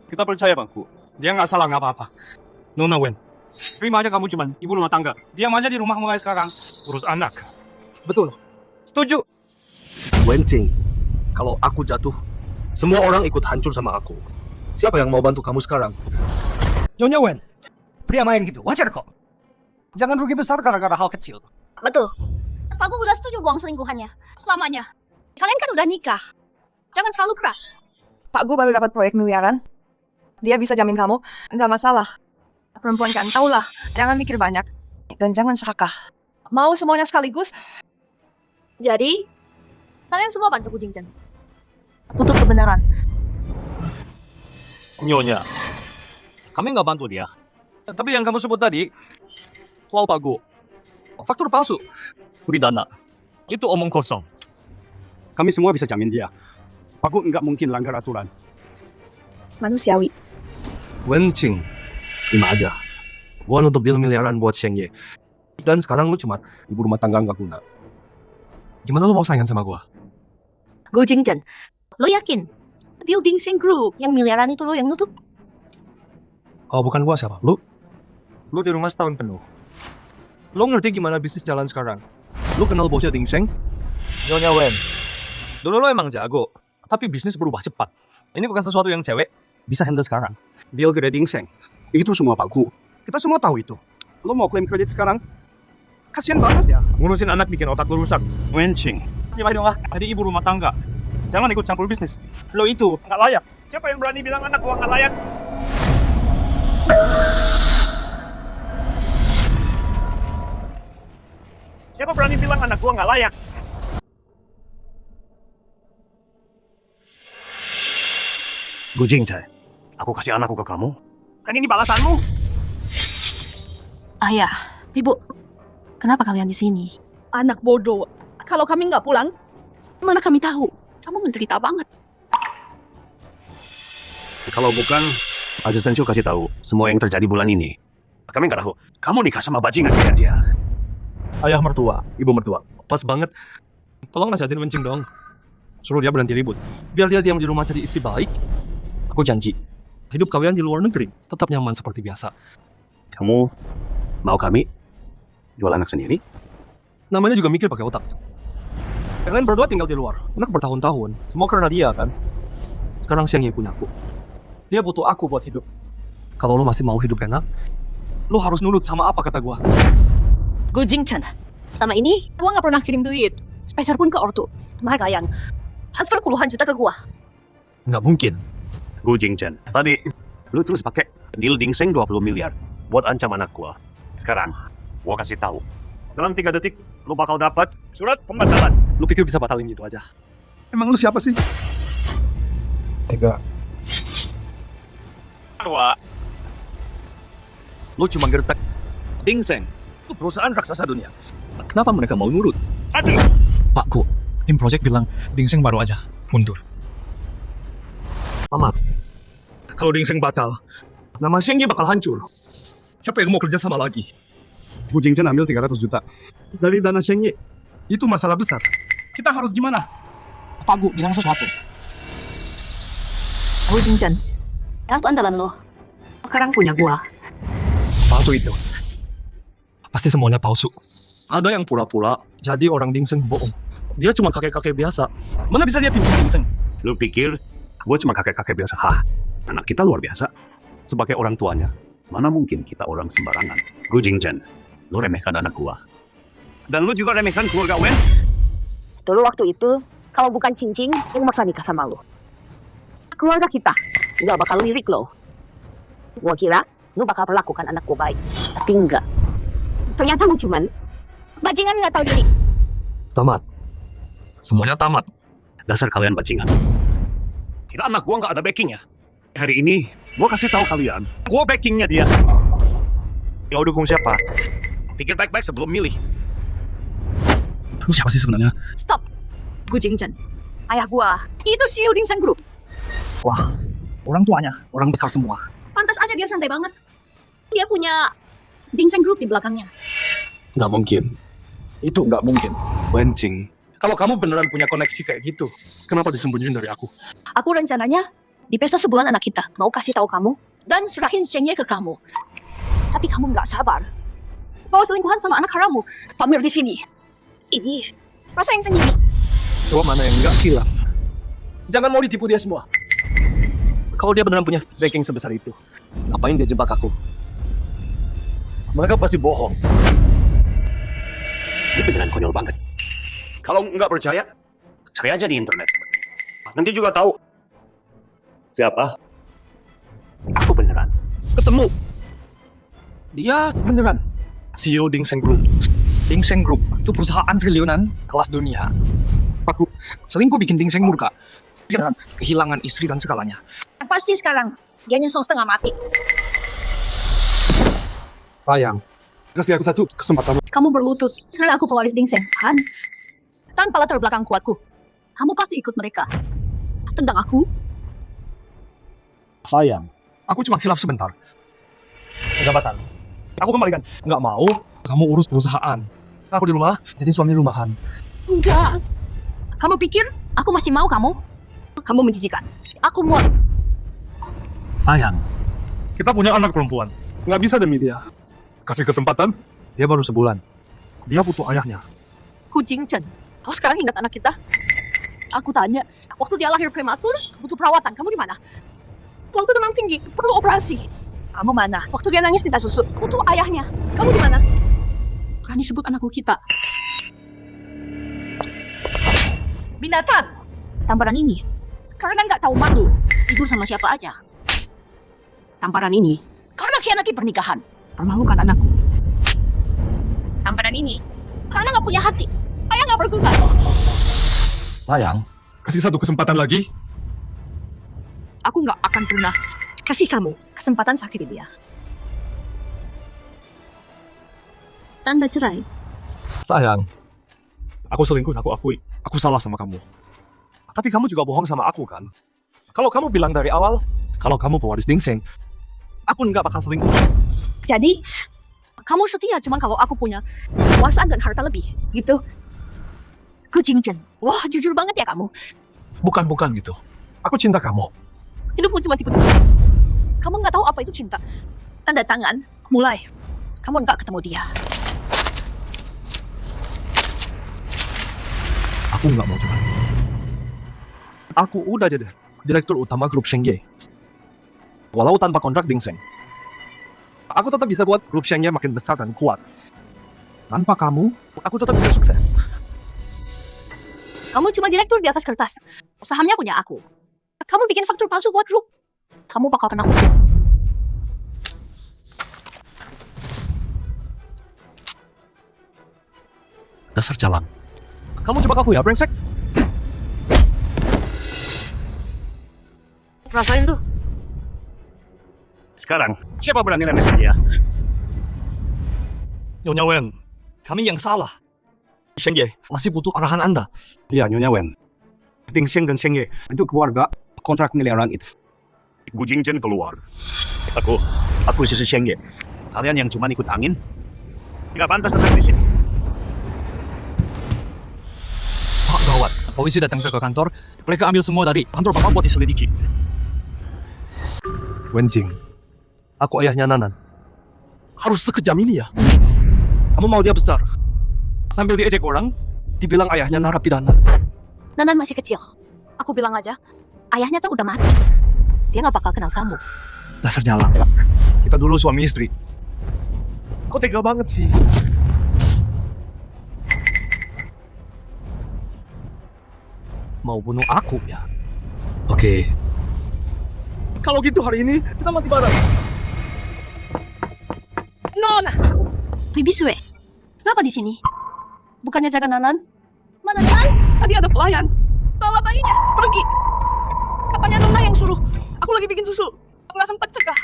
Kita percaya Pak Gu. Dia nggak salah nggak apa-apa. Nona Wen, Terima aja kamu cuman ibu rumah tangga. Diam aja di rumah mulai sekarang. Urus anak. Betul. Setuju. Wenjing, kalau aku jatuh, semua orang ikut hancur sama aku. Siapa yang mau bantu kamu sekarang? Nyonya Wen, pria main gitu, wajar kok. Jangan rugi besar gara-gara hal kecil. Betul. Pak Gu udah setuju buang selingkuhannya. Selamanya. Kalian kan udah nikah. Jangan terlalu keras. Pak Gu baru dapat proyek miliaran. Dia bisa jamin kamu, nggak masalah. Perempuan kan, tahulah, jangan mikir banyak. Dan jangan serakah. Mau semuanya sekaligus? Jadi, kalian semua bantu Gu Jingchen. Tutup kebenaran. Nyonya, kami nggak bantu dia. Tapi yang kamu sebut tadi, soal Pak Gu, faktur palsu, beri dana, itu omong kosong. Kami semua bisa jamin dia. Pak Gu nggak mungkin langgar aturan. Manusiawi. Wenjing, terima aja. Gua nutup deal miliaran buat Shengye. Dan sekarang lu cuma ibu rumah tangga nggak guna. Gimana lu mau saingan sama gua? Gu Jingchen, lo yakin? Deal Ding Sheng Group yang miliaran itu lo yang nutup? Kalau bukan gua siapa? Lu? Lu di rumah setahun penuh. Lu ngerti gimana bisnis jalan sekarang? Lu kenal bosnya Ding Sheng? Nyonya Wen, dulu lo emang jago, tapi bisnis berubah cepat. Ini bukan sesuatu yang cewek bisa handle sekarang. Deal gede Ding Sheng. Itu semua Pak Gu. Kita semua tahu itu. Lo mau klaim kredit sekarang? Kasian banget ya. Ngurusin anak bikin otak lo rusak. Wenjing. Ya dong lah, tadi ibu rumah tangga. Jangan ikut campur bisnis. Lo itu nggak layak. Siapa yang berani bilang anak gua nggak layak? Siapa berani bilang anak gua nggak layak? Gu Jingchen, aku kasih anakku ke kamu. Kan ini balasanmu. Ayah, ibu, kenapa kalian di sini? Anak bodoh. Kalau kami nggak pulang, mana kami tahu? Kamu menderita banget. Kalau bukan, asisten Syu kasih tahu semua yang terjadi bulan ini. Kami nggak tahu. Kamu nikah sama bajingan kayak dia. Ayah mertua, ibu mertua. Pas banget. Tolong nasihatin Wencing dong. Suruh dia berhenti ribut. Biar dia diam di rumah cari istri baik. Aku janji, hidup kalian di luar negeri tetap nyaman seperti biasa. Kamu mau kami jual anak sendiri? Namanya juga mikir pakai otak. Kalian berdua tinggal di luar, anak bertahun-tahun. Semua karena dia kan. Sekarang Sheng Ye punya aku. Dia butuh aku buat hidup. Kalau lo masih mau hidup enak, lo harus nurut sama apa kata gua. Gu Jingchen, selama ini gua nggak pernah kirim duit, sepeser pun ke ortu. Mereka yang transfer puluhan juta ke gua. Nggak mungkin. Gu Jingchen, tadi lu terus pakai deal Dingseng 20 miliar buat ancam anak gua. Sekarang, gua kasih tahu. Dalam 3 detik, lu bakal dapat surat pembatalan. Lu pikir bisa batalin gitu aja? Emang lu siapa sih? Tega. Dua. Lu cuma gertak. Dingseng, itu perusahaan raksasa dunia. Kenapa mereka mau nurut? Pak Gu, tim project bilang Dingseng baru aja mundur. Mamat, kalau Dingseng batal, nama Sheng Ye bakal hancur. Siapa yang mau kerja sama lagi? Gu Jingchen ambil 300 juta dari dana Sheng Ye. Itu masalah besar. Kita harus gimana? Pak Gu bilang sesuatu. Gu Jingchen, harta andalan lo. Sekarang punya gua. Palsu itu. Pasti semuanya palsu. Ada yang pura-pura jadi orang Dingseng bohong. Dia cuma kakek-kakek biasa. Mana bisa dia pimpin Dingseng? Lu pikir gue cuma kakek-kakek biasa? Hah, anak kita luar biasa. Sebagai orang tuanya, mana mungkin kita orang sembarangan. Gu Jingchen, lu remehkan anak gua. Dan lu juga remehkan keluarga Wen. Dulu waktu itu, kalau bukan Cincing yang maksa nikah sama lu. Keluarga kita nggak bakal lirik lo. Gua kira lu bakal perlakukan anak gua baik, tapi enggak. Ternyata lu cuman bajingan nggak tahu diri. Tamat. Semuanya tamat. Dasar kalian bajingan. Kira anak gua nggak ada backingnya. Hari ini, gua kasih tahu kalian, gua backingnya dia. Mau dukung siapa? Pikir baik-baik sebelum milih. Lu siapa sih sebenarnya? Stop. Gu Jingchen, ayah gua. Itu CEO Dingseng Group. Wah, orang tuanya, orang besar semua. Pantas aja dia santai banget. Dia punya Dingseng Group di belakangnya. Nggak mungkin. Itu nggak mungkin. Wencing, kalau kamu beneran punya koneksi kayak gitu, kenapa disembunyiin dari aku? Aku rencananya di pesta sebulan anak kita mau kasih tahu kamu dan serahin Sheng Ye ke kamu. Tapi kamu nggak sabar. Bawa selingkuhan sama anak harammu pamer di sini. Ini rasa yang sendiri. Coba mana yang nggak khilaf. Jangan mau ditipu dia semua. Kalau dia beneran punya backing sebesar itu, ngapain dia jebak aku? Mereka pasti bohong. Ini beneran konyol banget. Kalau nggak percaya, cari aja di internet. Nanti juga tahu. Siapa? Aku beneran. Ketemu. Dia beneran. CEO Dingseng Group. Dingseng Group itu perusahaan triliunan kelas dunia. Aku selingkuh bikin Dingseng murka. Beneran kehilangan istri dan segalanya. Yang pasti sekarang dia nyesel setengah mati. Sayang, kasih aku satu kesempatan. Kamu berlutut karena aku pewaris Dingseng, kan? Tanpa latar belakang kuatku, kamu pasti ikut mereka. Tendang aku. Sayang, aku cuma khilaf sebentar. Jabatan. Aku kembalikan. Nggak mau, kamu urus perusahaan. Aku di rumah, jadi suami rumahan. Enggak. Kamu pikir aku masih mau kamu? Kamu menjijikan. Aku mau. Sayang, kita punya anak perempuan. Nggak bisa demi dia. Kasih kesempatan, dia baru sebulan. Dia butuh ayahnya. Gu Jingchen, kau sekarang ingat anak kita? Aku tanya, waktu dia lahir prematur, butuh perawatan. Kamu di mana? Waktu demam tinggi, perlu operasi. Kamu mana? Waktu dia nangis minta susu, butuh ayahnya. Kamu di mana? Berani sebut anakku kita. Binatang. Tamparan ini, Karena nggak tahu malu. tidur sama siapa aja. Tamparan ini, Karena khianati pernikahan. permalukan anakku. Tamparan ini. Karena nggak punya hati. Ayah nggak berguna. Sayang, kasih satu kesempatan lagi. Aku nggak akan pernah kasih kamu kesempatan sakiti dia. Tanda cerai. Sayang, aku selingkuh, aku akui. Aku salah sama kamu. Tapi kamu juga bohong sama aku kan? Kalau kamu bilang dari awal, kalau kamu pewaris Dingseng, aku nggak bakal selingkuh. Jadi, kamu setia cuma kalau aku punya kekuasaan dan harta lebih, gitu? Gu Jingzhen, wah jujur banget ya kamu. Bukan gitu. Aku cinta kamu. Hidupmu cuma tipu-tipu. Kamu nggak tahu apa itu cinta. Tanda tangan, mulai. Kamu nggak ketemu dia. Aku nggak mau coba. Aku udah jadi direktur utama grup Shengye. Walau tanpa kontrak Dingseng. Aku tetap bisa buat grup Shengye makin besar dan kuat. Tanpa kamu, aku tetap bisa sukses. Kamu cuma direktur di atas kertas. Sahamnya punya aku. Kamu bikin faktur palsu buat grup. Kamu bakal kena hukum. Dasar jalan. Kamu coba aku ya, brengsek. Rasain tuh. Sekarang, siapa berani nemesin dia? Nyonya Wen, kami yang salah. Shengye masih butuh arahan Anda. Iya, Nyonya Wen. Dingseng dan Shengye itu keluarga kontrak miliaran itu. Gu Jingzhen keluar. Aku sisi Shengye. Kalian yang cuma ikut angin, nggak pantas tetap di sini. Pak gawat, polisi datang ke kantor. Mereka ambil semua dari kantor Bapak buat diselidiki. Wenjing, aku ayahnya Nanan. Harus sekejam ini ya? Kamu mau dia besar? Sambil diejek orang, dibilang ayahnya narapidana. Nanan masih kecil. Aku bilang aja, ayahnya tuh udah mati. Dia nggak bakal kenal kamu. Dasar jalang. Kita dulu suami istri. Kok tega banget sih? Mau bunuh aku ya? Oke. Kalau gitu hari ini kita mati bareng. Nona! Bibi Sue, kenapa di sini? Bukannya jaga Nanan? Mana Nanan? Tadi ada pelayan. Bawa bayinya, pergi. Katanya Nona yang suruh. Aku lagi bikin susu. Aku nggak sempat cegah.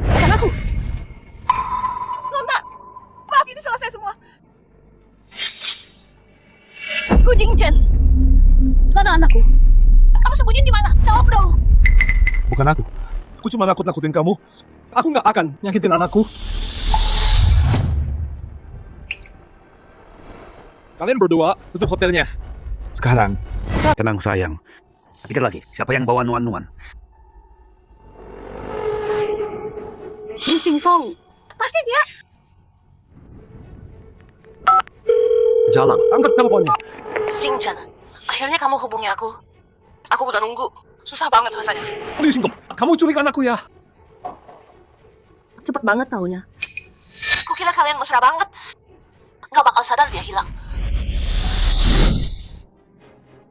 Bukan aku. Nona, maaf ini salah saya semua. Gu Jingzhen. Mana anakku? Kamu sembunyi di mana? Jawab dong. Bukan aku. Aku cuma nakut-nakutin kamu. Aku nggak akan nyakitin anakku. Kalian berdua tutup hotelnya. Sekarang. Tenang sayang. Pikir lagi, siapa yang bawa nuan-nuan? Li Xingtong. Pasti dia. Jalan, angkat teleponnya. Jingzhen, akhirnya kamu hubungi aku. Aku udah nunggu. Susah banget rasanya. Li Xingtong, kamu culik anakku ya? Cepet banget taunya. Kukira kalian mesra banget. Nggak bakal sadar dia hilang.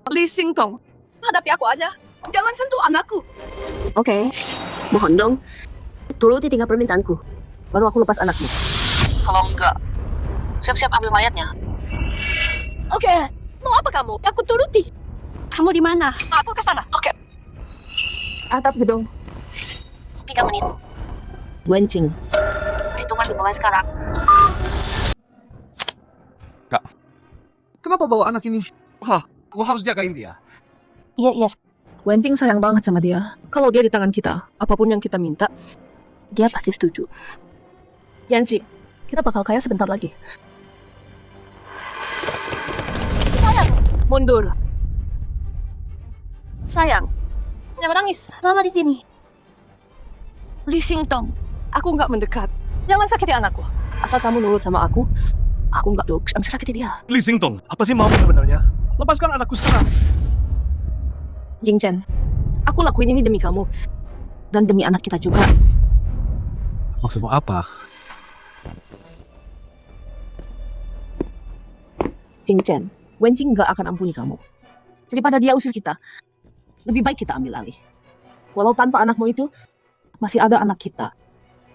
Li Xingtong, hadapi aku aja. Jangan sentuh anakku. Oke, mohon dong. Turuti 3 permintaanku. Baru aku lepas anakmu. Kalau enggak, siap-siap ambil mayatnya. Oke, mau apa kamu? Aku turuti. Kamu di mana? Aku ke sana. Oke. Atap gedung. 3 menit. Wenjing. Hitungan dimulai sekarang. Kak, kenapa bawa anak ini? Wah, gua harus jagain dia. Iya. Wenjing sayang banget sama dia. Kalau dia di tangan kita, apapun yang kita minta, Dia pasti setuju. Yanji, kita bakal kaya sebentar lagi. mundur. Sayang, jangan nangis. Mama di sini. Li Xingtong, aku nggak mendekat. Jangan sakiti anakku. Asal kamu nurut sama aku nggak bisa sakiti dia. Li Xingtong, apa sih mau sebenarnya? Lepaskan anakku sekarang. Jingzhen, aku lakuin ini demi kamu. Dan demi anak kita juga. Maksudmu apa? Jingzhen, Wenjing nggak akan ampuni kamu. Daripada dia usir kita. Lebih baik kita ambil alih. Walau tanpa anakmu itu, masih ada anak kita.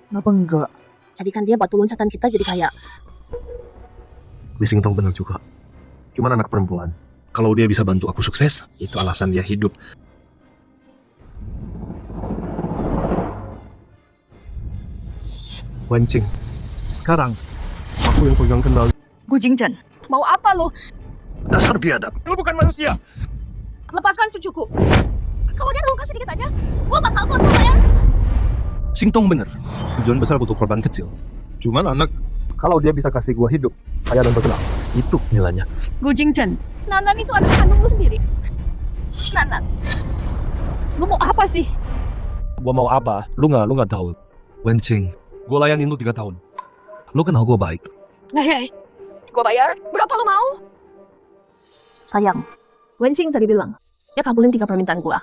Kenapa enggak? Jadikan dia batu loncatan kita jadi kaya. Li Xingtong benar juga. Cuman anak perempuan. Kalau dia bisa bantu aku sukses, itu alasan dia hidup. Wancing. Sekarang, aku yang pegang kendali. Gu Jingzhen, mau apa lo? Dasar biadab. Lu bukan manusia. Lepaskan cucuku. Kalau dia luka sedikit aja, gua bakal potong ya. Singtong bener. Tujuan besar butuh korban kecil. Cuman anak, kalau dia bisa kasih gua hidup, kaya dan berkenal, itu nilainya. Gu Jingchen, Nanan itu anak kandung lu sendiri. Nanan, lu mau apa sih? Gua mau apa? Lu nggak tahu. Wencing, gua layanin lu 3 tahun. Lu kenal gua baik. Hei, gua bayar. Berapa lu mau? Sayang, Wencing tadi bilang, dia kabulin 3 permintaan gua.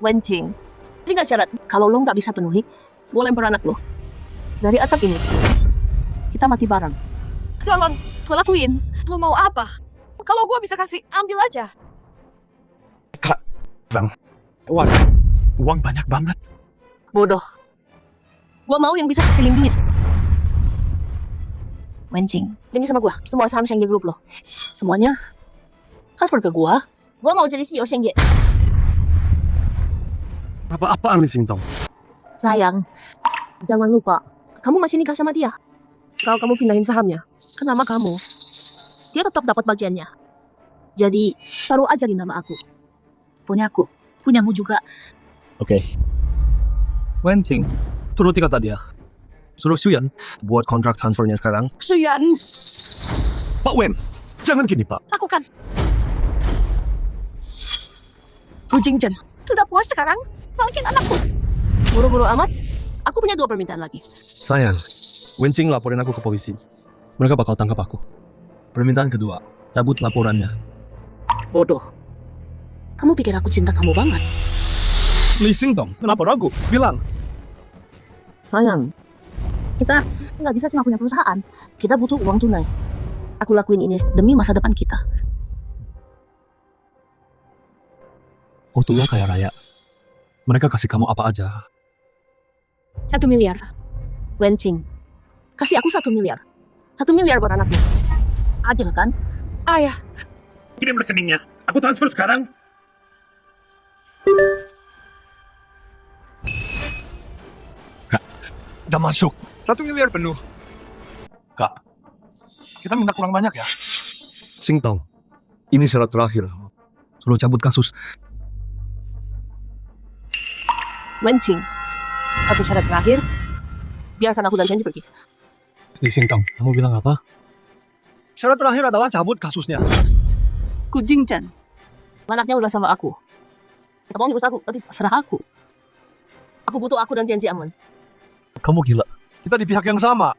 Wencing, ini gak syarat. Kalau lo nggak bisa penuhi, gua lempar anak lo dari atap ini. Kita mati bareng. jangan, gue lakuin. Lu mau apa? Kalau gue bisa kasih, ambil aja. Bang, uang banyak banget. Bodoh. Gua mau yang bisa hasilin duit. Wencing, janji sama gua, semua saham Shengye Group lo. Semuanya transfer ke gua. Gua mau jadi CEO Shengye. Apa-apaan nih Singtong? Sayang, jangan lupa, kamu masih nikah sama dia. Kalau kamu pindahin sahamnya ke nama kamu, dia tetap dapat bagiannya. Jadi, taruh aja di nama aku. Punyaku, punyamu juga. Oke. Wencing, turuti kata dia. Suruh Suyan buat kontrak transfernya sekarang. Suyan, Pak Wen, jangan gini Pak. lakukan. Gu Jingchen, udah puas sekarang? Balikin anakku. Buru-buru amat, aku punya 2 permintaan lagi. Sayang, Wencing laporin aku ke polisi. Mereka bakal tangkap aku. Permintaan kedua, cabut laporannya. Bodoh. Kamu pikir aku cinta kamu banget? Li Singtong, kenapa ragu? Bilang. Sayang, kita nggak bisa cuma punya perusahaan. Kita butuh uang tunai. Aku lakuin ini demi masa depan kita. Waktu lo kaya raya, mereka kasih kamu apa aja. 1 miliar. Wencing, kasih aku 1 miliar. 1 miliar buat anaknya. Adil kan? Ayah, Kirim rekeningnya. Aku transfer sekarang. Kak, udah masuk. 1 miliar penuh. Kak, kita minta kurang banyak ya. Singtong, ini syarat terakhir. Suruh cabut kasus. Wencing, 1 syarat terakhir. Biarkan aku dan Zenji pergi. Li Singtong, kamu bilang apa? Syarat terakhir adalah cabut kasusnya. Gu Jingchen. Anaknya udah sama aku. Kamu ngibus aku, nanti serah aku. Aku butuh aku dan Zenji aman. Kamu gila. Kita di pihak yang sama.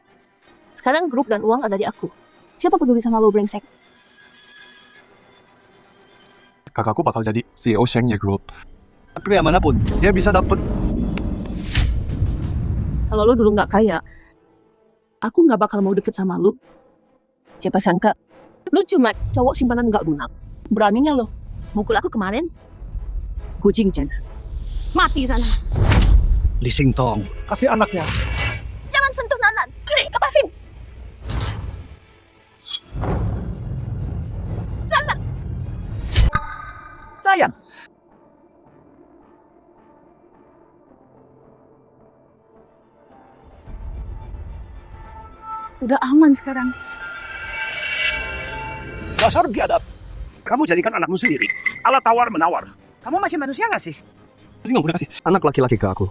Sekarang grup dan uang ada di aku. Siapa peduli sama lo, brengsek? Kakakku bakal jadi CEO Shengye Group. Pria manapun, dia bisa dapet. Kalau lo dulu nggak kaya, aku nggak bakal mau deket sama lo. Siapa sangka, lo cuma cowok simpanan nggak guna. Beraninya lo mukul aku kemarin. Gu Jingchen, mati sana. Li Singtong, kasih anaknya. Jangan sentuh Nanan. Lepasin. Nanan. Sayang. Udah aman sekarang. Dasar biadab. Kamu jadikan anakmu sendiri. Alat tawar-menawar. Kamu masih manusia nggak sih? Masih nggak boleh kasih anak laki-laki ke aku.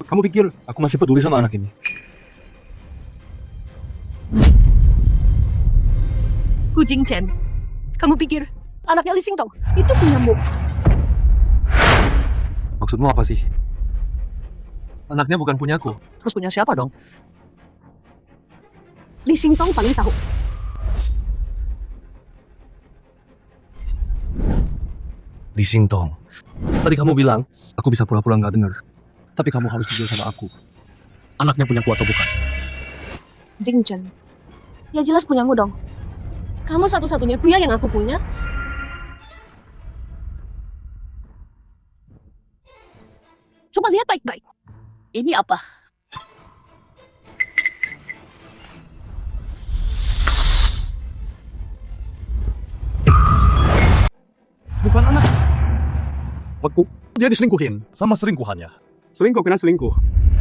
Kamu pikir aku masih peduli sama anak ini? Gu Jingchen, kamu pikir anaknya Li Singtong itu punyamu? Maksudmu apa sih? Anaknya bukan punyaku. Terus punya siapa dong? Li Singtong paling tahu. Li Singtong, tadi kamu bilang aku bisa pura-pura nggak dengar. Tapi kamu harus jujur sama aku. Anaknya punyaku atau bukan? Jingchen, ya jelas punyamu dong. Kamu satu-satunya pria yang aku punya. Coba lihat baik-baik. Ini apa? Bukan anak. Waktu dia diselingkuhin sama selingkuhannya. Selingkuh kena selingkuh.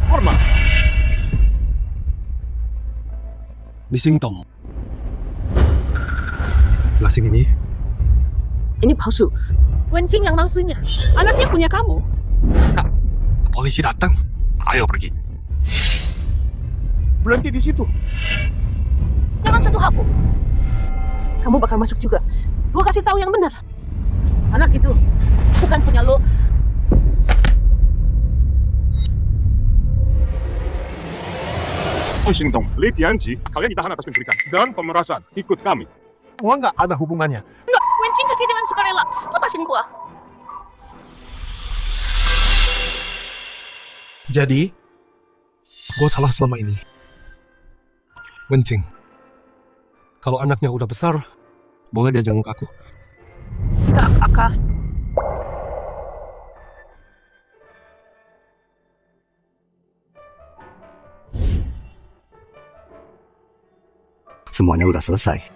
Hormat. Li Singtong. Jelasin ini. Ini palsu. Wencing yang palsunya. Anaknya punya kamu. Polisi datang. Ayo pergi. Berhenti di situ. Jangan sentuh aku. Kamu bakal masuk juga. Gua kasih tahu yang benar. Anak itu bukan punya lo. Washington, Li Tianji, kalian ditahan atas penculikan dan pemerasan. Ikut kami. Wah, nggak ada hubungannya. Enggak, Wencing kasih dengan sukarela. Lepasin gua. Jadi, gue salah selama ini. Wencing, kalau anaknya udah besar, boleh dia jenguk aku. Enggak, kakak. Semuanya udah selesai.